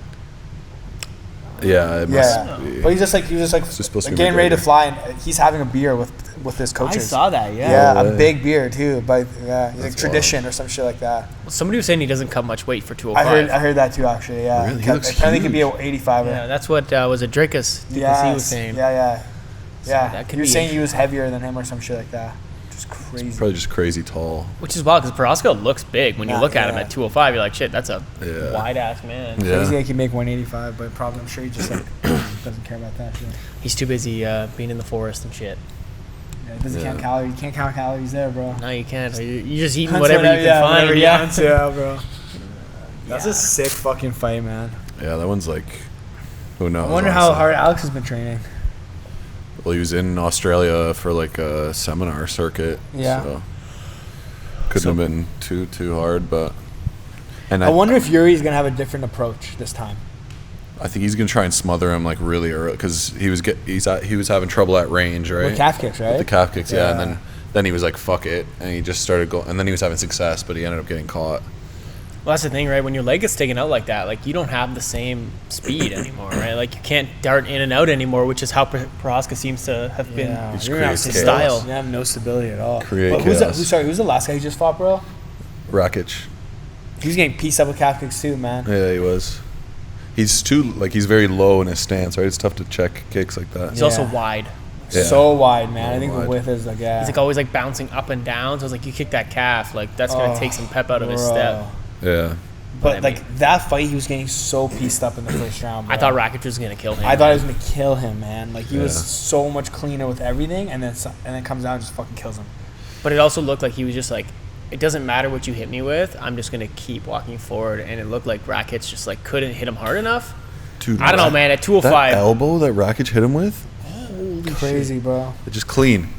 Yeah, it must be. But he was just like just supposed to be getting ready to McGregor. fly, and he's having a beer with his coaches. I saw that. Yeah, No a way. big beer too. But yeah, he's like That's tradition or some shit like that. Somebody was saying he doesn't cut much weight for 205. I heard that too actually. Yeah, Really? He looks apparently he could be huge. a 85. Yeah, that's what was it Drickus Yes. was saying. Yeah. that could He was be saying he was heavier than him or some shit like that. Just crazy. Probably just crazy tall. Which is wild because Procházka looks big. When you Yeah, look at him yeah. at 205, you're like, shit, that's a Yeah. wide ass man. Yeah. Crazy, he can make 185, but probably I'm sure he just like doesn't care about that shit. He's too busy being in the forest and shit. Yeah, it doesn't count Yeah. calories. You can't count calories there, bro. No, you can't. You're just eating That's whatever you can find. whatever you Yeah. want to, yeah, bro. That's Yeah. a sick fucking fight, man. Yeah, that one's like, who knows? I wonder how honestly. hard Alex has been training. Well, he was in Australia for like a seminar circuit. Yeah. So couldn't have been too hard, but. And I wonder if Yuri's gonna have a different approach this time. I think he's gonna try and smother him like really early because he was having trouble at range, right? With calf kicks, right? With the calf kicks, yeah. Yeah. And then he was like, "Fuck it," and he just started going. And then he was having success, but he ended up getting caught. Well, that's the thing, right? When your leg gets taken out like that, like you don't have the same speed anymore, right? Like you can't dart in and out anymore, which is how Procházka seems to have been Just You're gonna have creates his chaos. style. You have no stability at all. Create But chaos. who's the last guy you just fought, bro? Rakic. He was getting pieced up with calf kicks too, man. Yeah, he was. He's he's very low in his stance, right? It's tough to check kicks like that. He's also Yeah. wide. Yeah. So wide, man. I Real think wide. the width is like, yeah. He's like always like bouncing up and down. So it's like you kick that calf, like that's gonna Oh, take some pep out of his bro. step. Yeah. But I like that fight, he was getting so pieced up in the first round. Bro. I thought Rakic was gonna kill him. I thought he was gonna kill him, man. Like he was Yeah. so much cleaner with everything, and then comes out and just fucking kills him. But it also looked like he was just like, it doesn't matter what you hit me with. I'm just gonna keep walking forward. And it looked like Rakic just like couldn't hit him hard enough. Dude, I don't know, man. At 205, That elbow that Rakic hit him with, Crazy, bro. it just clean.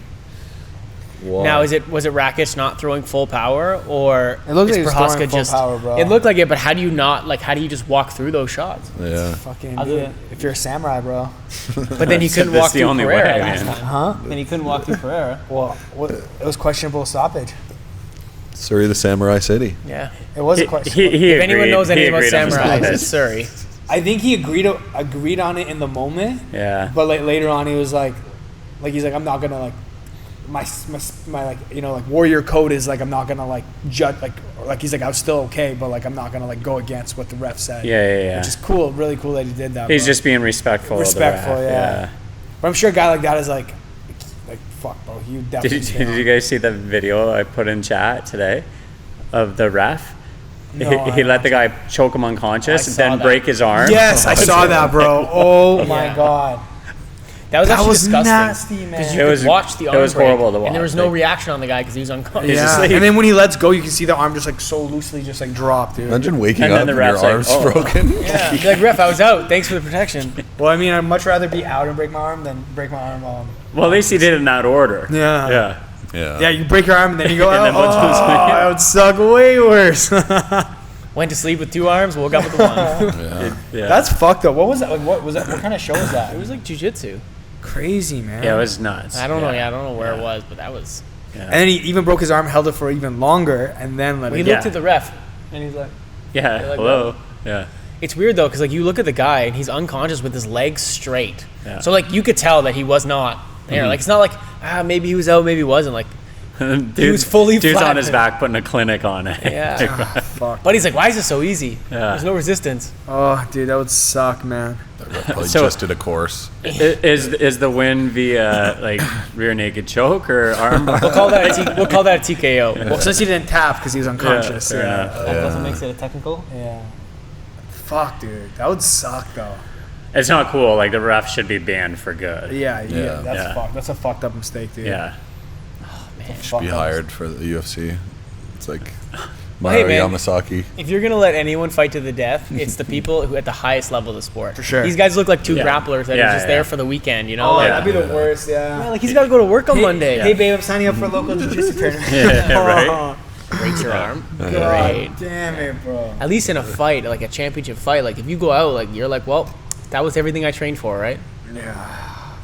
Wow. now was it Rakic not throwing full power, or It looked is like he was Procházka throwing full just? power, bro. It looked like it, but how do you not like? How do you just walk through those shots? Yeah. Fucking Other do than- it. If you're a samurai, bro. But then he couldn't That's walk the through only Pereira way, last man. time. Huh? Then he couldn't walk through Pereira. Well, it was questionable stoppage. Surrey the Samurai City. Yeah. It was a question. If anyone knows anything about samurais, samurais, it's Surrey. I think he agreed on it in the moment, Yeah. but like later on, he was like he's like, I'm not gonna like my like like warrior code is like I'm not gonna like judge like he's like I was still okay, but like I'm not gonna like go against what the ref said. Yeah. Which is cool, really cool that he did that. He's bro. just being respectful. Respectful, of the ref. yeah. But I'm sure a guy like that is like fuck, bro. You definitely. Did you guys see the video I put in chat today of the ref? No, he let the guy choke him unconscious I and saw then that. break his arm. Yes, I saw that, bro. Oh my Yeah. god. That was That actually was disgusting. nasty, man. Because you It could was- watch the it arm was break, horrible to and there was watch. no Like- reaction on the guy because he was unconscious. He's Yeah, asleep. and then when he lets go, you can see the arm just like so loosely just like drop, dude. Imagine waking And up then and the your ref's like, arm's "Oh." broken. Yeah. Be like, ref, I was out. Thanks for the protection. Well, I mean, I'd much rather be out and break my arm than break my arm. Well, at least he did it in that order. Yeah. Yeah. Yeah, you break your arm and then you go And out. then once Oh, goes away. that would suck way worse. Went to sleep with 2 arms, woke up with 1. Yeah. Yeah. That's fucked up. What was that? Like, what was that? What kind of show was that? It was like jujitsu. Crazy, man. Yeah, it was nuts. I don't know. Yeah, I don't know where it was, but that was. Yeah. And then he even broke his arm, held it for even longer, and then let We it looked go. at the ref, and he's like, Yeah. You're like, Hello. Yeah. it's weird though, because like you look at the guy and he's unconscious with his legs straight. Yeah. So like you could tell that he was not there. Like it's not like maybe he was out, maybe he wasn't. Like Dude, was fully Dude's flat. on his back putting a clinic on it. yeah. Fuck. But he's like, why is this so easy? Yeah. There's no resistance. Oh, dude, that would suck, man. That ref probably So- just did a course. Is the win via like rear naked choke or arm? We'll call that a TKO. Well, since he didn't tap because he was unconscious. fair enough. That doesn't make it a technical. Yeah. Fuck, dude. That would suck, though. It's not cool. Like the ref should be banned for good. Yeah. Yeah. That's Yeah. fucked. That's a fucked up mistake, dude. Yeah. Should be hired for the UFC. It's like Hey, Mario man. Yamasaki. If you're gonna let anyone fight to the death, it's the people who at the highest level of the sport. For sure. These guys look like 2 Yeah. grapplers that Yeah, are just yeah. there for the weekend. You know, Oh, like, that'd be the worst, yeah, yeah. like he's got to go to work on Monday. Hey, babe, I'm signing up for a local jiu-jitsu tournament. Yeah, right. Breaks your arm. God Great. damn it, bro. At least in a fight, like a championship fight, like if you go out, like you're like, well, that was everything I trained for, right? Yeah.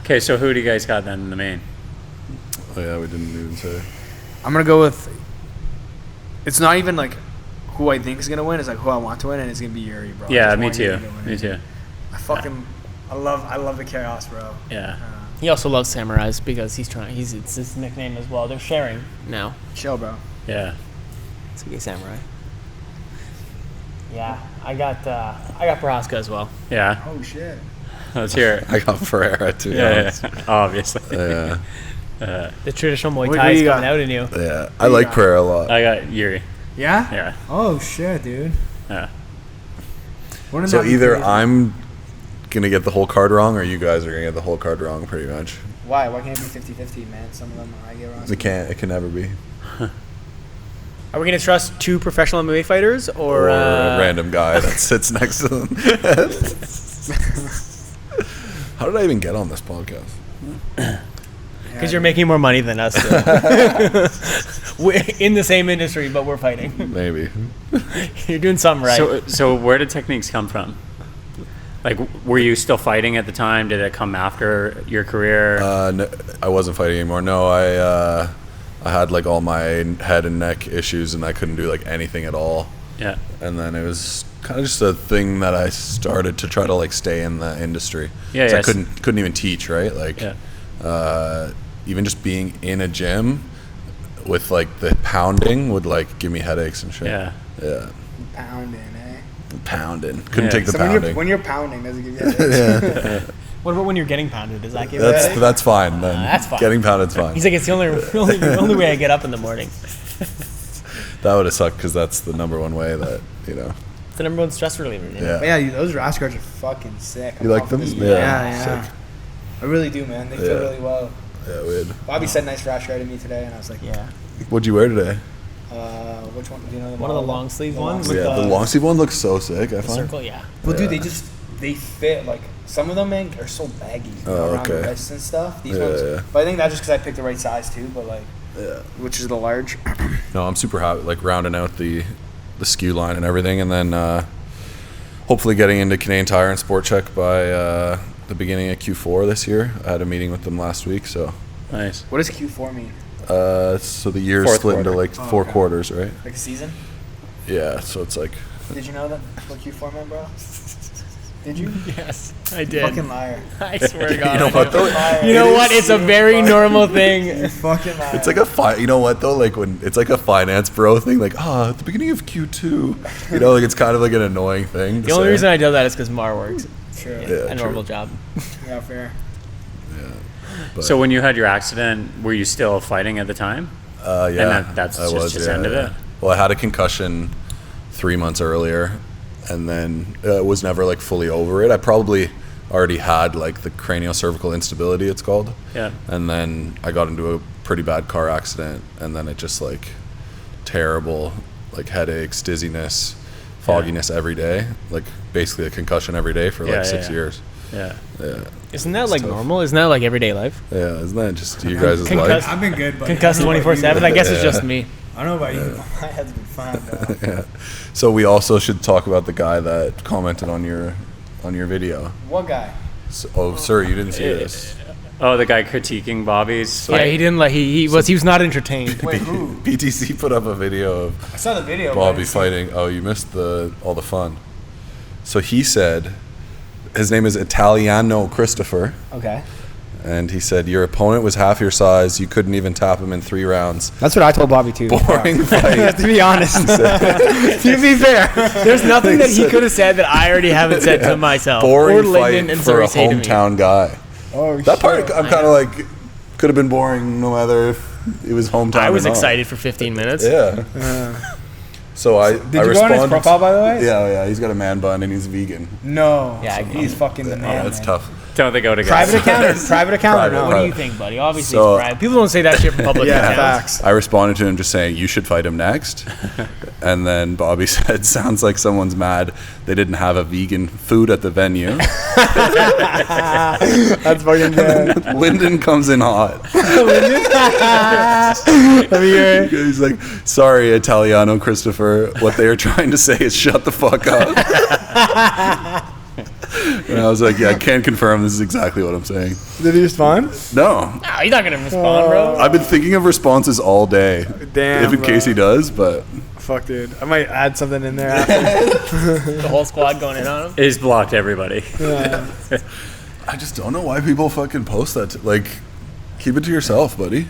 Okay, so who do you guys got then in the main? Oh yeah, we didn't even say. I'm gonna go with. It's not even like who I think is gonna win. It's like who I want to win, and it's gonna be Jourdain, bro. Yeah, me too. Me too. I love the chaos, bro. Yeah. He also loves samurais because it's his nickname as well. They're sharing now. Chill, bro. Yeah. It's a gay samurai. Yeah, I got Procházka as well. Yeah. Oh shit. Let's hear it. I got Pereira too. Yeah. Obviously. Yeah. The traditional Muay What Thai do is you coming got? out in you. Yeah. I like Pereira a lot. I got Jourdain. Yeah. Yeah. Oh shit, dude. Yeah. So either I'm gonna get the whole card wrong, or you guys are gonna get the whole card wrong, pretty much. Why? Why can't it be 50-50, man? Some of them I get wrong. It can't. It can never be. Are we going to trust 2 professional MMA fighters or a random guy that sits next to them? How did I even get on this podcast? Because you're making more money than us. We're in the same industry, but we're fighting. Maybe. You're doing something right. So where did techniques come from? Like, were you still fighting at the time? Did it come after your career? No, I wasn't fighting anymore. No, I had like all my head and neck issues, and I couldn't do like anything at all. Yeah. And then it was kind of just a thing that I started to try to like stay in the industry. Yeah. 'Cause I couldn't even teach, right? Like, Yeah. even just being in a gym with like the pounding would like give me headaches and shit. Yeah. Yeah. Pounding, eh? Pounding. Couldn't Yeah. take the So pounding. when you're pounding, does it give you headaches? Yeah. What about when you're getting pounded? Does that give you a headache? That's fine. Then that's fine. Getting pounded's fine. He's like, it's the only way I get up in the morning. That would have sucked because that's the number one way that It's the number 1 stress reliever. You know? Yeah. Yeah, those rash guards are fucking sick. You like them? Yeah. Sick. I really do, man. They feel Yeah. really well. Yeah, weird. Bobby said nice rash guard to me today, and I was like, Yeah. What'd you wear today? which one? Do you know One of the long sleeve ones? sleeve. With Yeah, the long sleeve one looks so sick. I The find. circle, yeah. Well, dude, Yeah. they fit, like, some of them, man, are so baggy around the okay. wrists and stuff. These Yeah, ones. yeah. But I think that's just because I picked the right size, too, but, like, Yeah. which is the large. No, I'm super happy, like rounding out the SKU line and everything, and then hopefully getting into Canadian Tire and Sport Check by the beginning of Q4 this year. I had a meeting with them last week, so. Nice. What does Q4 mean? So the year's Fourth split into quarter. like 4 okay. quarters, right? Like a season? Yeah, so it's like. Did you know that? What Q4 meant, bro? Did you? Yes, I did. Fucking liar. I swear to God. You know I what, do. though? You know what? It's a very normal thing. You fucking liar. It's like you know what though? Like when it's like a finance bro thing, like at the beginning of Q2, like it's kind of like an annoying thing. The only reason I do that is because Mar works Sure. Yeah, a normal job. Yeah, fair. But, So when you had your accident, were you still fighting at the time? yeah, And that's I just the end of it? Well, I had a concussion 3 months earlier, and then was never like fully over it. I probably already had like the craniocervical instability, it's called. Yeah. And then I got into a pretty bad car accident, and then it just like terrible, like headaches, dizziness, fogginess every day, like basically a concussion every day for like 6 years. Yeah. Yeah, Isn't that like tough. normal? Isn't that like everyday life? yeah, isn't that just you guys' Concussed. life? I've been good, but Concussed 24/7. I guess it's just me. I don't know about you. My head's been fine, though. Yeah. So we also should talk about the guy that commented on your video. What guy? So, sir, you didn't see this. Oh, the guy critiquing Bobby's. Yeah, he didn't like. He was not entertained. Wait, who? PTC put up a video of I saw the video. but I Bobby didn't see it. fighting. Oh, you missed all the fun. So he said, his name is Italiano Christopher, Okay. and he said your opponent was half your size. You couldn't even tap him in 3 rounds. That's what I told Bobby, too. Boring fight. To be honest. To be fair. There's nothing that he could have said that I already haven't said to myself. Boring or Lyndon fight and for a Serhiy say to me. hometown guy. Oh, That part, I'm kind of like, could have been boring no matter if it was hometown. I was or not. excited for 15 minutes. Yeah. So I Did you I go on his responded. profile, by the way? Yeah. He's got a man bun and he's vegan. No. Yeah, he's fucking the man. Oh, that's man. tough. Don't they go together? Private account or private account or Private. no? What do you think, buddy? Obviously, So- it's private. People don't say that shit from public Yeah, accounts. facts. I responded to him just saying, you should fight him next. And then Bobby said, sounds like someone's mad they didn't have a vegan food at the venue. That's fucking good. Lyndon comes in hot. He's like, sorry, Italiano Christopher. What they are trying to say is shut the fuck up. And I was like, yeah, I can confirm this is exactly what I'm saying. Did he respond? No. No, he's not gonna respond, bro. I've been thinking of responses all day. Damn, If in case he does, but... Fuck, dude. I might add something in there after. The whole squad going in on him. He's blocked everybody. Yeah. I just don't know why people fucking post that. Like, keep it to yourself, buddy.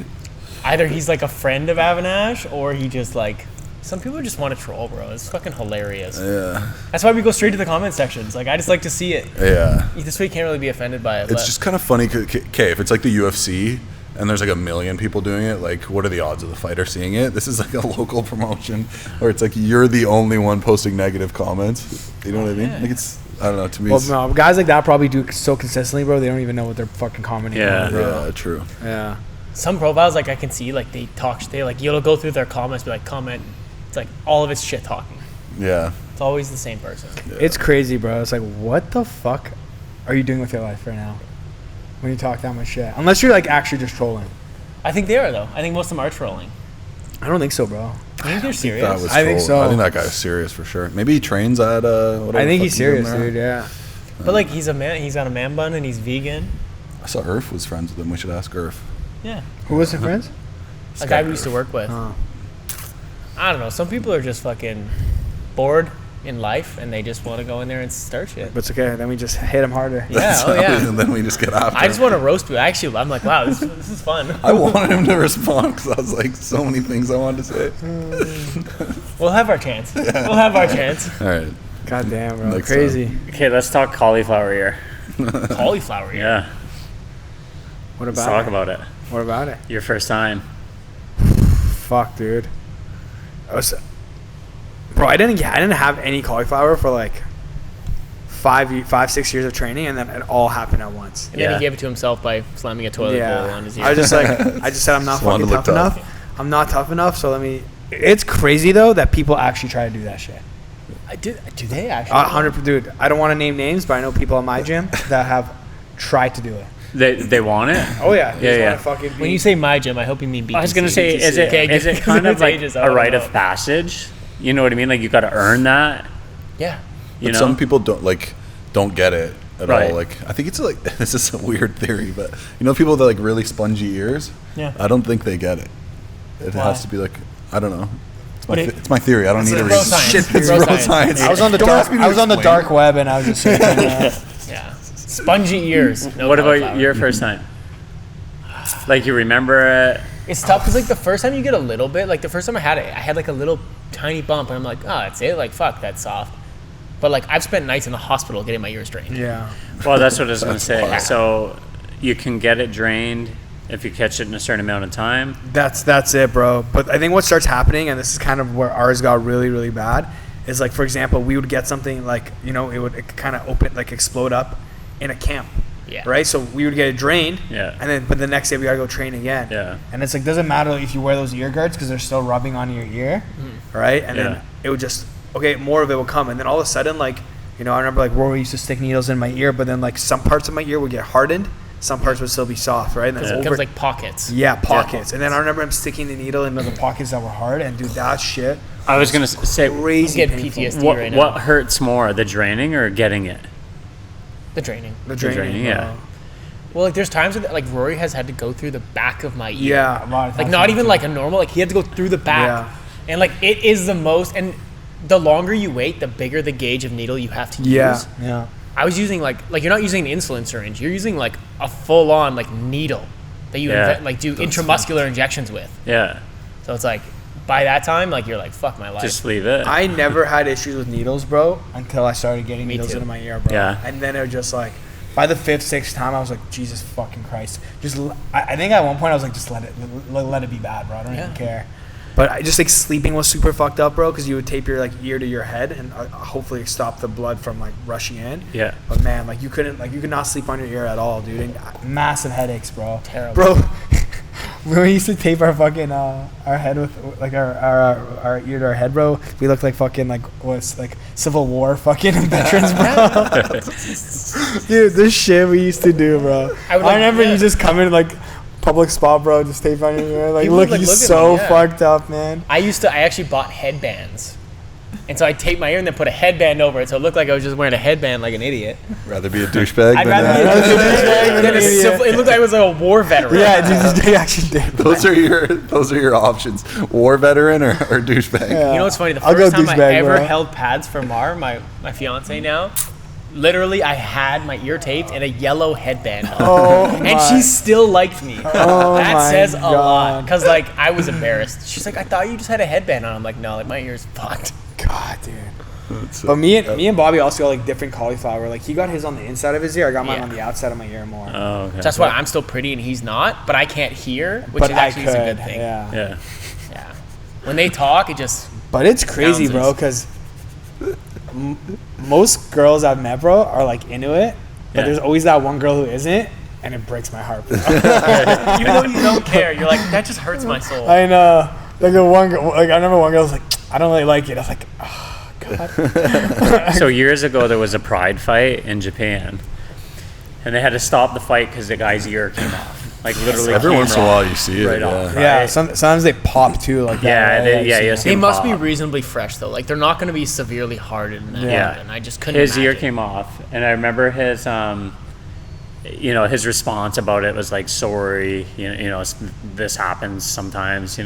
Either he's like a friend of Avinash, or he just like... Some people just want to troll, bro. It's fucking hilarious. Yeah. That's why we go straight to the comment sections. Like, I just like to see it. Yeah. This way you can't really be offended by it. It's just kind of funny. Okay, if it's like the UFC and there's like 1 million people doing it, like, what are the odds of the fighter seeing it? This is like a local promotion where it's like you're the only one posting negative comments. You know what I mean? Yeah. Like, it's, I don't know, to me, Well, it's, no, guys like that probably do it so consistently, bro. They don't even know what they're fucking commenting on, bro. yeah, true. Yeah. some profiles, like I can see, like they talk, they like you'll go through their comments, be like comment. It's like all of it's shit talking. Yeah. It's always the same person. Yeah. It's crazy, bro. It's like, what the fuck are you doing with your life right now when you talk that much shit? Unless you're like actually just trolling. I think they are though. I think most of them are trolling. I don't think so, bro. I think they're serious. That was I think troll. so. I think that guy's serious for sure. Maybe he trains at whatever. I think the he's fuck doing serious, there. dude. Yeah. But like he's a man. He's got a man bun and he's vegan. I saw Irf was friends with him. We should ask Irf. Yeah. Who was the friends? A guy we used to work with. Oh. I don't know. Some people are just fucking bored in life and they just want to go in there and start shit. But it's okay. Then we just hit him harder. Yeah. Oh yeah. And then we just get after I just him. want to roast you. Actually, I'm like, wow, this is fun. I wanted him to respond because I was like, so many things I wanted to say. We'll have our chance. We'll have our chance. All right. God damn, bro. Next Crazy. Okay, let's talk cauliflower here. Cauliflower. Yeah, What let's about talk it? about it. What about it? Your first time. Fuck, dude. I didn't have any cauliflower for like 5-6 years of training, and then it all happened at once. And then Yeah. he gave it to himself by slamming a toilet bowl on his ear. I just said I'm not Just wanted fucking to look tough enough. tough. I'm not tough enough, so let me. It's crazy though that people actually try to do that shit. Do they actually? 100, dude. I don't want to name names, but I know people in my gym that have tried to do it. They want it. Oh yeah, they just Yeah. wanna fucking When be- you say my gym, I hope you mean BTC. I was gonna say, is Okay, it kind of it's like ages, I a don't rite know. of passage? You know what I mean? Like you got to earn that. Yeah. You But know. some people don't get it at Right. all. Like, I think it's like, this is a weird theory, but you know, people with like really spongy ears. Yeah. I don't think they get it. It Why? has to be like, I don't know. What It's my theory. I don't need to bro read science. shit. It's It's bro bro science. science. I was on the Don't dark. ask me to I was on the explain. dark web, and I was just saying. Yeah. Spongy ears. No What about cauliflower. your first time? Like you remember it? It's tough because like the first time you get a little bit, like the first time I had it, I had like a little tiny bump, and I'm like, oh, that's it. Like fuck, that's soft. But like I've spent nights in the hospital getting my ears drained. Yeah. Well, that's what I was gonna say. wild. So you can get it drained if you catch it in a certain amount of time. That's it, bro. But I think what starts happening, and this is kind of where ours got really, really bad, is like, for example, we would get something like, you know, it would kind of open, like explode up in a camp. Yeah. Right? So we would get it drained. Yeah. But the next day we gotta go train again. Yeah. And it's like, doesn't matter if you wear those ear guards because they're still rubbing on your ear. Right? And Yeah. then it would just, okay, more of it will come. And then all of a sudden, like, you know, I remember like Rory used to stick needles in my ear, but then like some parts of my ear would get hardened. Some parts would still be soft, right? And then It over- becomes like pockets. yeah, pockets. And then I remember him sticking the needle into the pockets that were hard, and dude, that shit. I was gonna say, Crazy Get painful. PTSD what right now. what hurts more, the draining or getting it? The draining. The draining, draining, yeah. bro. Well, like there's times that like Rory has had to go through the back of my ear. Yeah, a lot of Like times. not even like a normal. Like he had to go through the back. Yeah. And like it is the most. And the longer you wait, the bigger the gauge of needle you have to Yeah, use. yeah. I was using like you're not using an insulin syringe. You're using like a full on like needle that you Yeah. do intramuscular injections with. Yeah. So it's like by that time like you're like fuck my life. Just leave it. I never had issues with needles, bro, until I started getting Me needles too. into my ear, bro. Yeah. And then it was just like, by the 5th, 6th time, I was like, Jesus fucking Christ. I think at one point I was like, just let it be bad, bro. I don't even care. But I just like sleeping was super fucked up, bro, because you would tape your like ear to your head and hopefully stop the blood from like rushing in. Yeah. But man, like you could not sleep on your ear at all, dude. And massive headaches, bro. Terrible. Bro, when we used to tape our fucking our head with like our ear to our head, bro, we looked like fucking like what's like Civil War fucking veterans, bro. Dude, this shit we used to do, bro. I remember you just come in like public spot, bro, just tape on your ear, like People would, looking like, look at so me, yeah. fucked up, man. I actually bought headbands And so I taped my ear and then put a headband over it, so it looked like I was just wearing a headband like an idiot. Rather be a douchebag. I'd rather be a douchebag than a civil. It looked like I was like a war veteran. Yeah, you actually did. Those are your options: war veteran or douchebag. Yeah. You know what's funny? The I'll first go time I douchebag, ever bro. held pads for my fiance now, literally I had my ear taped and a yellow headband on. And she still liked me. That my says a lot. God. Because, like, I was embarrassed. She's like, I thought you just had a headband on. I'm like, no, like, my ear's fucked. God, dude. But me and Bobby also got like different cauliflower. Like he got his on the inside of his ear. I got mine on the outside of my ear more. Oh, okay. So that's why I'm still pretty and he's not, but I can't hear, which is actually a good thing. Yeah. Yeah. When they talk, it just. But it's crazy, bro, because most girls I've met, bro, are like into it. But there's always that one girl who isn't, and it breaks my heart, bro. Even though you don't care, you're like, that just hurts my soul. I know. Like I remember one girl was like, I don't really like it. I was like, oh god. So years ago, there was a pride fight in Japan, and they had to stop the fight because the guy's ear came off. Like literally. Every came once in a while, off you see it. right off. Yeah. Right? Sometimes they pop too, like Yeah, that. you'll see They him must be pop. reasonably fresh though. Like they're not going to be severely hardened in that. Yeah. And I just couldn't. His ear imagine. came off, and I remember his his response about it was like, sorry, this happens sometimes,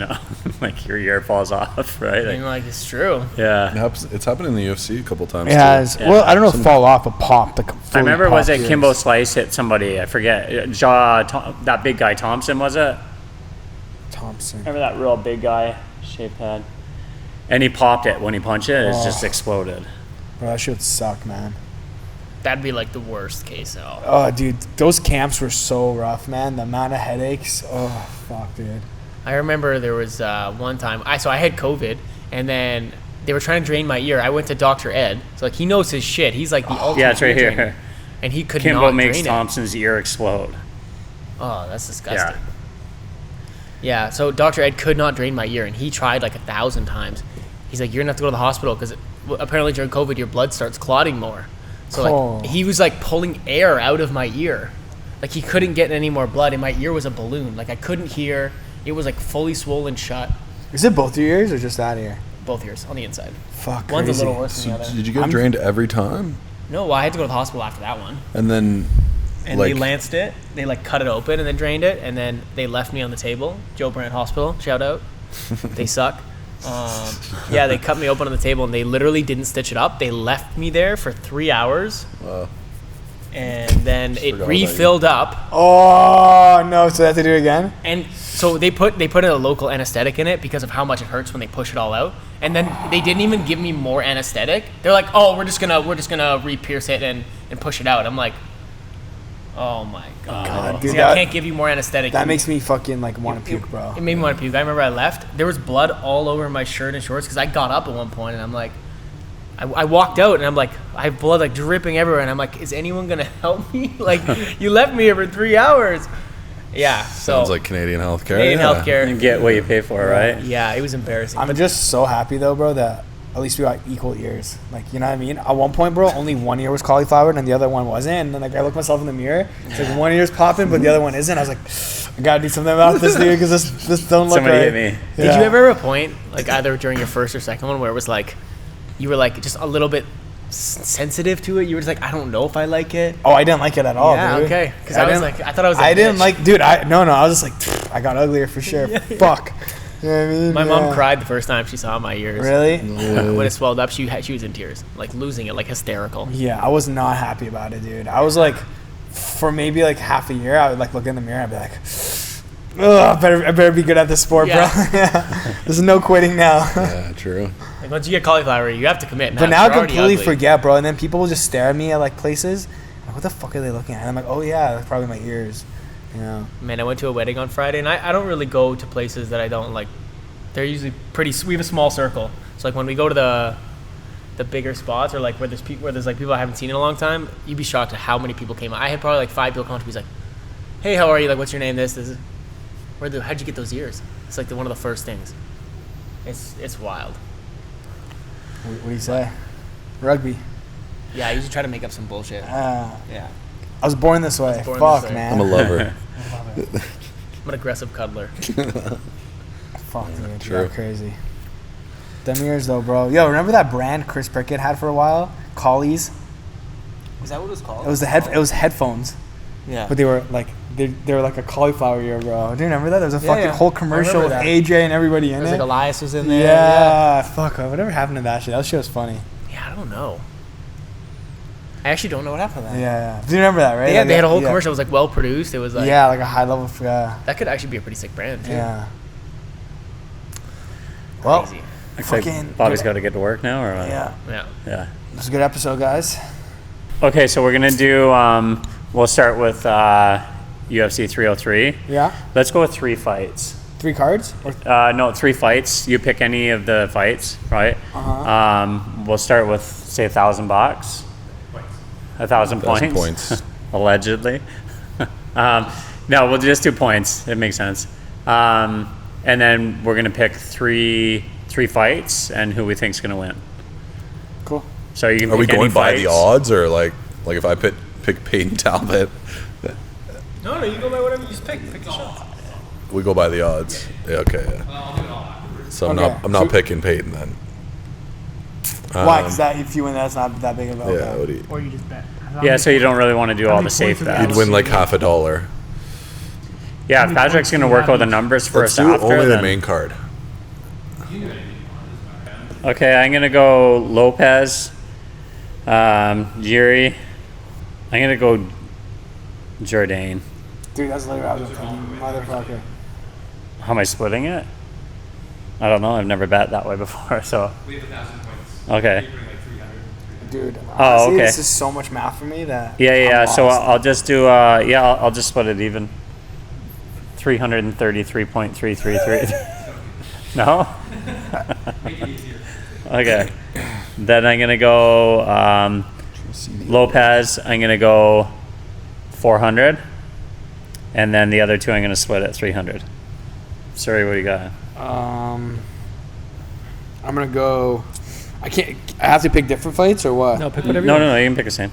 like your ear falls off, right? I mean, like it's true. Yeah. It's happened in the UFC a couple times. It has. Yeah. Well, I don't know if fall off, but pop. Like I remember, was it ears. Kimbo Slice hit somebody? I forget. That big guy, Thompson, was it? Thompson. Remember that real big guy, shaved head? And he popped it when he punched it. It just exploded. Bro, that shit would suck, man. That'd be like the worst case though. Oh, dude, those camps were so rough, man. The amount of headaches. Oh, fuck, dude. I remember there was one time. I had COVID, and then they were trying to drain my ear. I went to Dr. Ed, so like he knows his shit. He's like the ultimate. Yeah, it's right ear here. trainer. And he could Kimbo not makes drain Thompson's ear explode. it. Oh, that's disgusting. Yeah, so Dr. Ed could not drain my ear, and he tried like 1,000 times. He's like, you're gonna have to go to the hospital because apparently during COVID your blood starts clotting more. So like he was like pulling air out of my ear, like he couldn't get any more blood, and my ear was a balloon. Like I couldn't hear. It was like fully swollen shut. Is it both your ears or just that ear? Both ears on the inside. Fuck, One's crazy. a little worse than the other. Did you get drained every time? No, well, I had to go to the hospital after that one. And then, And they lanced it. They like cut it open and then drained it, and then they left me on the table. Joe Brandt Hospital, shout out. They suck. Yeah, they cut me open on the table, and they literally didn't stitch it up. They left me there for 3 hours, and then it forgot refilled up. Oh no! So they have to do it again? And so they put a local anesthetic in it because of how much it hurts when they push it all out. And then they didn't even give me more anesthetic. They're like, "Oh, we're just gonna re-pierce it and push it out." I'm like, "Oh my god, dude, See, I can't give you more anesthetic." That makes me fucking like want to puke, bro. It made me want to puke. I remember I left. There was blood all over my shirt and shorts because I got up at one point and I'm like, I walked out and I'm like, I have blood like dripping everywhere and I'm like, is anyone gonna help me? Like, you left me here for 3 hours. Yeah. sounds So like Canadian healthcare. Canadian healthcare. You get what you pay for, right? Yeah, it was embarrassing. I'm just so happy though, bro, that at least we got equal ears. Like, you know what I mean? At one point, bro, only one ear was cauliflowered and the other one wasn't. And then like I looked myself in the mirror. It's like one ear's popping, but the other one isn't. I was like, I gotta do something about this, dude, because this don't look Somebody right. hit me. Did you ever have a point, like either during your first or second one, where it was like, you were like just a little bit sensitive to it? You were just like, I don't know if I like it. Oh, I didn't like it at all, Yeah, dude. okay. Because I was like, I thought I was. I didn't like, dude. I was just like, I got uglier for sure. Fuck. You know what I mean? My mom cried the first time she saw my ears. Really? When it swelled up, she was in tears, like losing it, like hysterical. Yeah, I was not happy about it, dude. I was like, for maybe like half a year, I would like look in the mirror and be like, ugh, I better be good at this sport, Yeah. bro. Yeah. There's no quitting now. Yeah, true. Like once you get cauliflower, you have to commit. But now I They're already completely ugly. forget, bro. And then people will just stare at me at like places. Like, what the fuck are they looking at? And I'm like, oh yeah, that's probably my ears. You know? Man, I went to a wedding on Friday, and I don't really go to places that I don't like. They're usually pretty. We have a small circle, so like when we go to the bigger spots or like where there's like people I haven't seen in a long time, you'd be shocked at how many people came. I had probably like 5 people come to me, like, "Hey, how are you? Like, what's your name? This is how'd you get those ears?" It's like one of the first things. It's wild. What do you say? Rugby. Yeah, I usually try to make up some bullshit. Yeah. I I was born this way. born Fuck, this way. man. I'm a lover. I'm an aggressive cuddler. Fuck, dude. True. You're crazy. Them ears though, bro. Yo, remember that brand Chris Prickett had for a while? Collies. Is that what it was called? It was it was headphones. Yeah. But they were like like a cauliflower ear, bro. Do you remember that? There was a fucking yeah. whole commercial with that. AJ and everybody in It was it. like Elias was in there. Yeah. Fuck. Whatever happened to that shit? That shit was funny. Yeah, I don't know. I actually don't know what happened to that. Yeah. Do you remember that? Right? They had a whole commercial. It was like well produced. It was like like a high level. that could actually be a pretty sick brand too. Yeah. Well, Crazy. fucking. Bobby's got to get to work now, or what? Yeah. Yeah. It was a good episode, guys. Okay, so we're gonna do. We'll start with UFC 303. Yeah. Let's go with 3 fights. 3 cards? Or No, 3 fights. You pick any of the fights, right? We'll start with say $1,000. 1,000 points. Allegedly. No, we'll just do points. It makes sense. And then we're gonna pick three fights and who we think's gonna win. cool. So you can. Are we pick any going by the fights. odds or like if I pick Peyton Talbott, No, you go by whatever you just pick. Pick the shot. we go by the odds? Yeah, okay. Yeah. So I'm not picking Peyton then. Why? Because if you win, that's not that big of a. Yeah. What do you? Or you just bet. Yeah, so you don't really want to do all the safe bets. You'd win like $50. Yeah, if Patrick's going to work out the numbers for Let's us do after, only the then- main card. Okay, I'm going to go Lopes, Garry. I'm going to go Jourdain. Dude, that's literally what I was thinking. Motherfucker. How am I splitting it? I don't know. I've never bet that way before, so. We have 1,000 points. Okay. Dude, Oh, honestly, okay. this is so much math for me that. Yeah. I'm So lost. I'll just do. I'll just split it even. 333.333. No. Make it easier. Okay. Then I'm gonna go Lopes. I'm gonna go 400, and then the other 2 I'm gonna split at 300. Sorry, what do you got? I'm gonna go. I can't. I have to pick different fights or what? No, pick whatever. No. You can pick the same.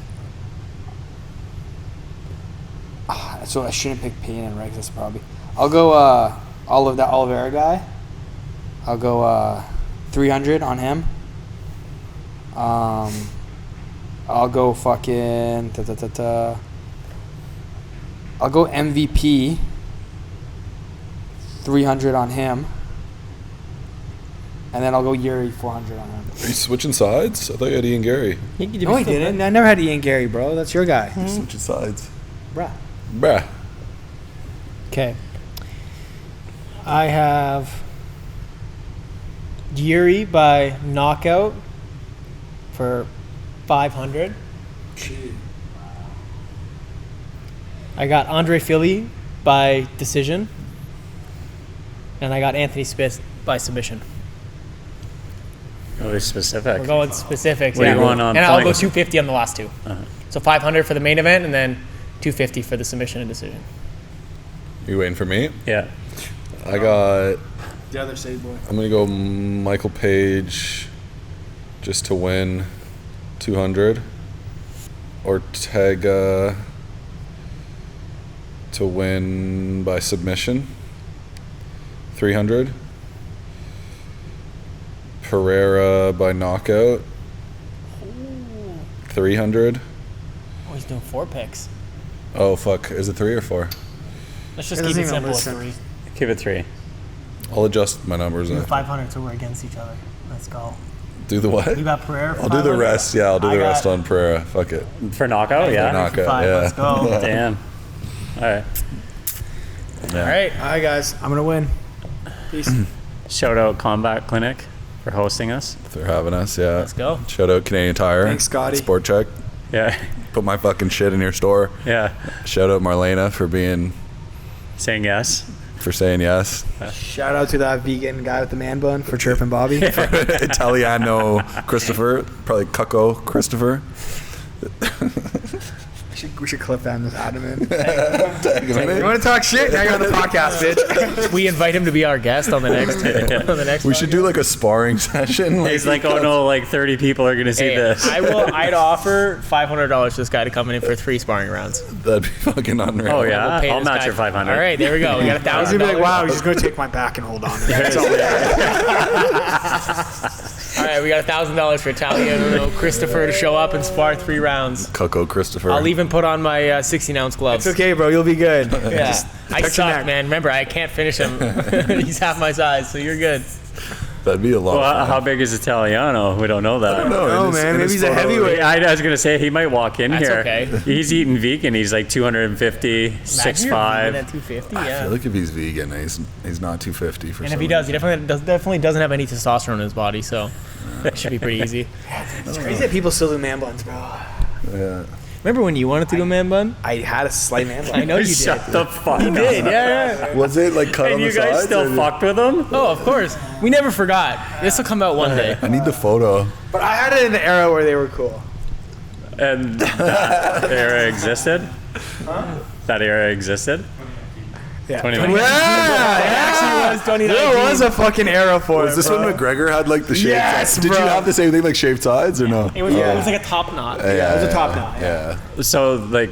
So I shouldn't pick Payne and Rex. That's probably. I'll go. Oliveira guy. I'll go 300 on him. I'll go fucking. I'll go MVP. 300 on him. And then I'll go Garry 400 on him. Are you switching sides? I thought you had Ian Garry. No, I didn't. I never had Ian Garry, bro. That's your guy. You're switching sides. Bruh. Okay. I have Garry by knockout for 500. I got Andre Fili by decision. And I got Anthony Smith by submission. Really specific. We're going specifics. What are yeah. you going on And I'll go points? 250 on the last 2. Uh-huh. So 500 for the main event and then 250 for the submission and decision. You waiting for me? Yeah. I got. The other Sadie boy. I'm gonna go Michael Page, just to win 200. Ortega to win by submission 300. Pereira by knockout 300. Oh, he's doing 4 picks. Oh fuck, is it 3 or 4? Let's just It keep doesn't it even simple as listen. 3. Keep it 3. I'll adjust my numbers. Do 500 so we're against each other. Let's go. Do the what? You got Pereira for I'll do the 500? rest. Yeah, I'll do I the rest got- on Pereira. Fuck it. For knockout, yeah. Knockout, 5, yeah. Let's go. Damn. All right. All right. All right, guys. I'm gonna win. Peace. Shout out Combat Clinic for hosting us. For having us, yeah. Let's go. Shout out Canadian Tire. Thanks, Scotty. Sport Check. Yeah. Put my fucking shit in your store. Yeah. Shout out Marlena for Saying yes. saying yes. Shout out to that vegan guy with the man bun for chirping Bobby. Italiano Christopher, probably Cucco Christopher. We should clip that and just add him in. Tag him in You it. want to talk shit? Now you're on the podcast, bitch. We invite him to be our guest on the next. on the next. We should do like a sparring session. He's like, oh no, like 30 people are gonna see Hey, this. I'd offer $500 for this guy to come in for 3 sparring rounds. That'd be fucking unreal. Oh yeah, We'll pay I'll this match guy- your 500. All right, there we go. We got I was gonna be $1,000. like, wow, he's just gonna take my back and hold on. That's all. All right, we got $1,000 for Italiano Christopher to show up and spar 3 rounds. Coco Christopher. I'll even put on my 16-ounce gloves. It's okay, bro. You'll be good. Yeah, I protect your suck, neck. man. Remember, I can't finish him. He's half my size, so you're good. That'd be a lot. Well, of fun. how big is Italiano? We don't know that. No, man. Maybe he's a heavyweight. I was gonna say he might walk in That's here. okay. He's eating vegan. He's like 250, Imagine 6'5". you're vegan at 250, I yeah. feel like if he's vegan, he's not 250 for And some if he does, he reason. definitely doesn't have any testosterone in his body, so it should be pretty easy. It's crazy that people still do man buns, bro. Yeah. Remember when you wanted to do a man bun? I had a slight man bun. I know you did. Shut the fuck You up. did, yeah. Was it like cut And on you the guys sides? still or- fucked with him? Oh, of course. We never forgot. This will come out one day. I need the photo. But I had it in the era where they were cool. And that era existed? That era existed? Yeah. 2019. Yeah, Actually, it was 2019. There was a fucking era for Was it, this bro. when McGregor had like the shaved Yes, sides? Did bro. you have the same thing, like shaved sides or no? It was like a top knot. Yeah, it was a top knot, Yeah. So, like,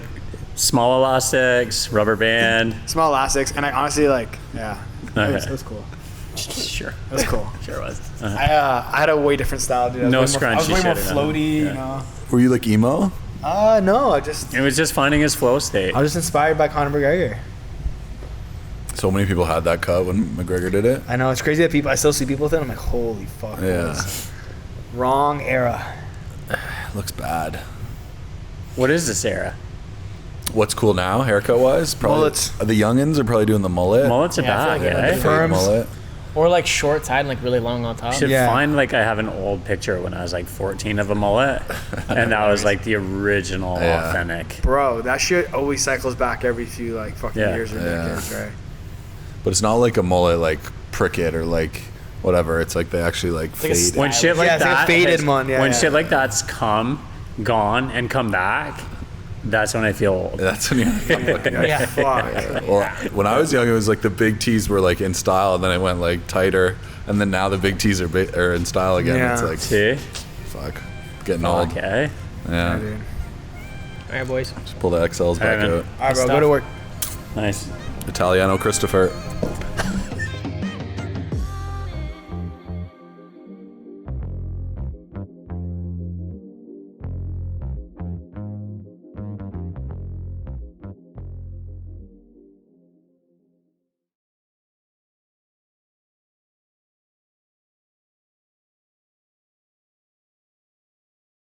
small elastics, rubber band. Small elastics, and I honestly like, yeah, it was cool. Sure. It was cool. Sure was. I had a way different style, dude. No I was way more, I was scrunchy way more shit in it. floaty, Yeah. you know. Were you like emo? No, I just It was just finding his flow state. I was just inspired by Conor McGregor. So many people had that cut when McGregor did it. I know it's crazy that I still see people with it. I'm like, holy fuck. Yeah. boys. Wrong era. Looks bad. What is this era? What's cool now, haircut wise? Probably Mullets. The youngins are probably doing the mullet. Mullets are Yeah, I back, feel like eh? Fake Firms. mullet. Or like short side and like really long on top. Should Yeah. find like I have an old picture when I was like 14 of a mullet, and that was like the original Yeah. authentic. Bro, that shit always cycles back every few like fucking Yeah. years or Yeah. decades, right? But it's not like a mullet like prick it or like whatever. It's like they actually like like a fade. When shit like Yeah, it's like a that, faded one, yeah, when yeah. shit like that's gone and come back, that's when I feel old. That's when you're fucking Yeah. Fuck. Well, when I was young, it was like the big tees were like in style, and then it went like tighter, and then now the big tees are in style again. Yeah. It's like See? fuck, getting old. Okay. Yeah, Yeah, dude. All right, boys. just pull the XLs back man. out. All right, bro, Stuff. go to work. Nice. Italiano Christopher.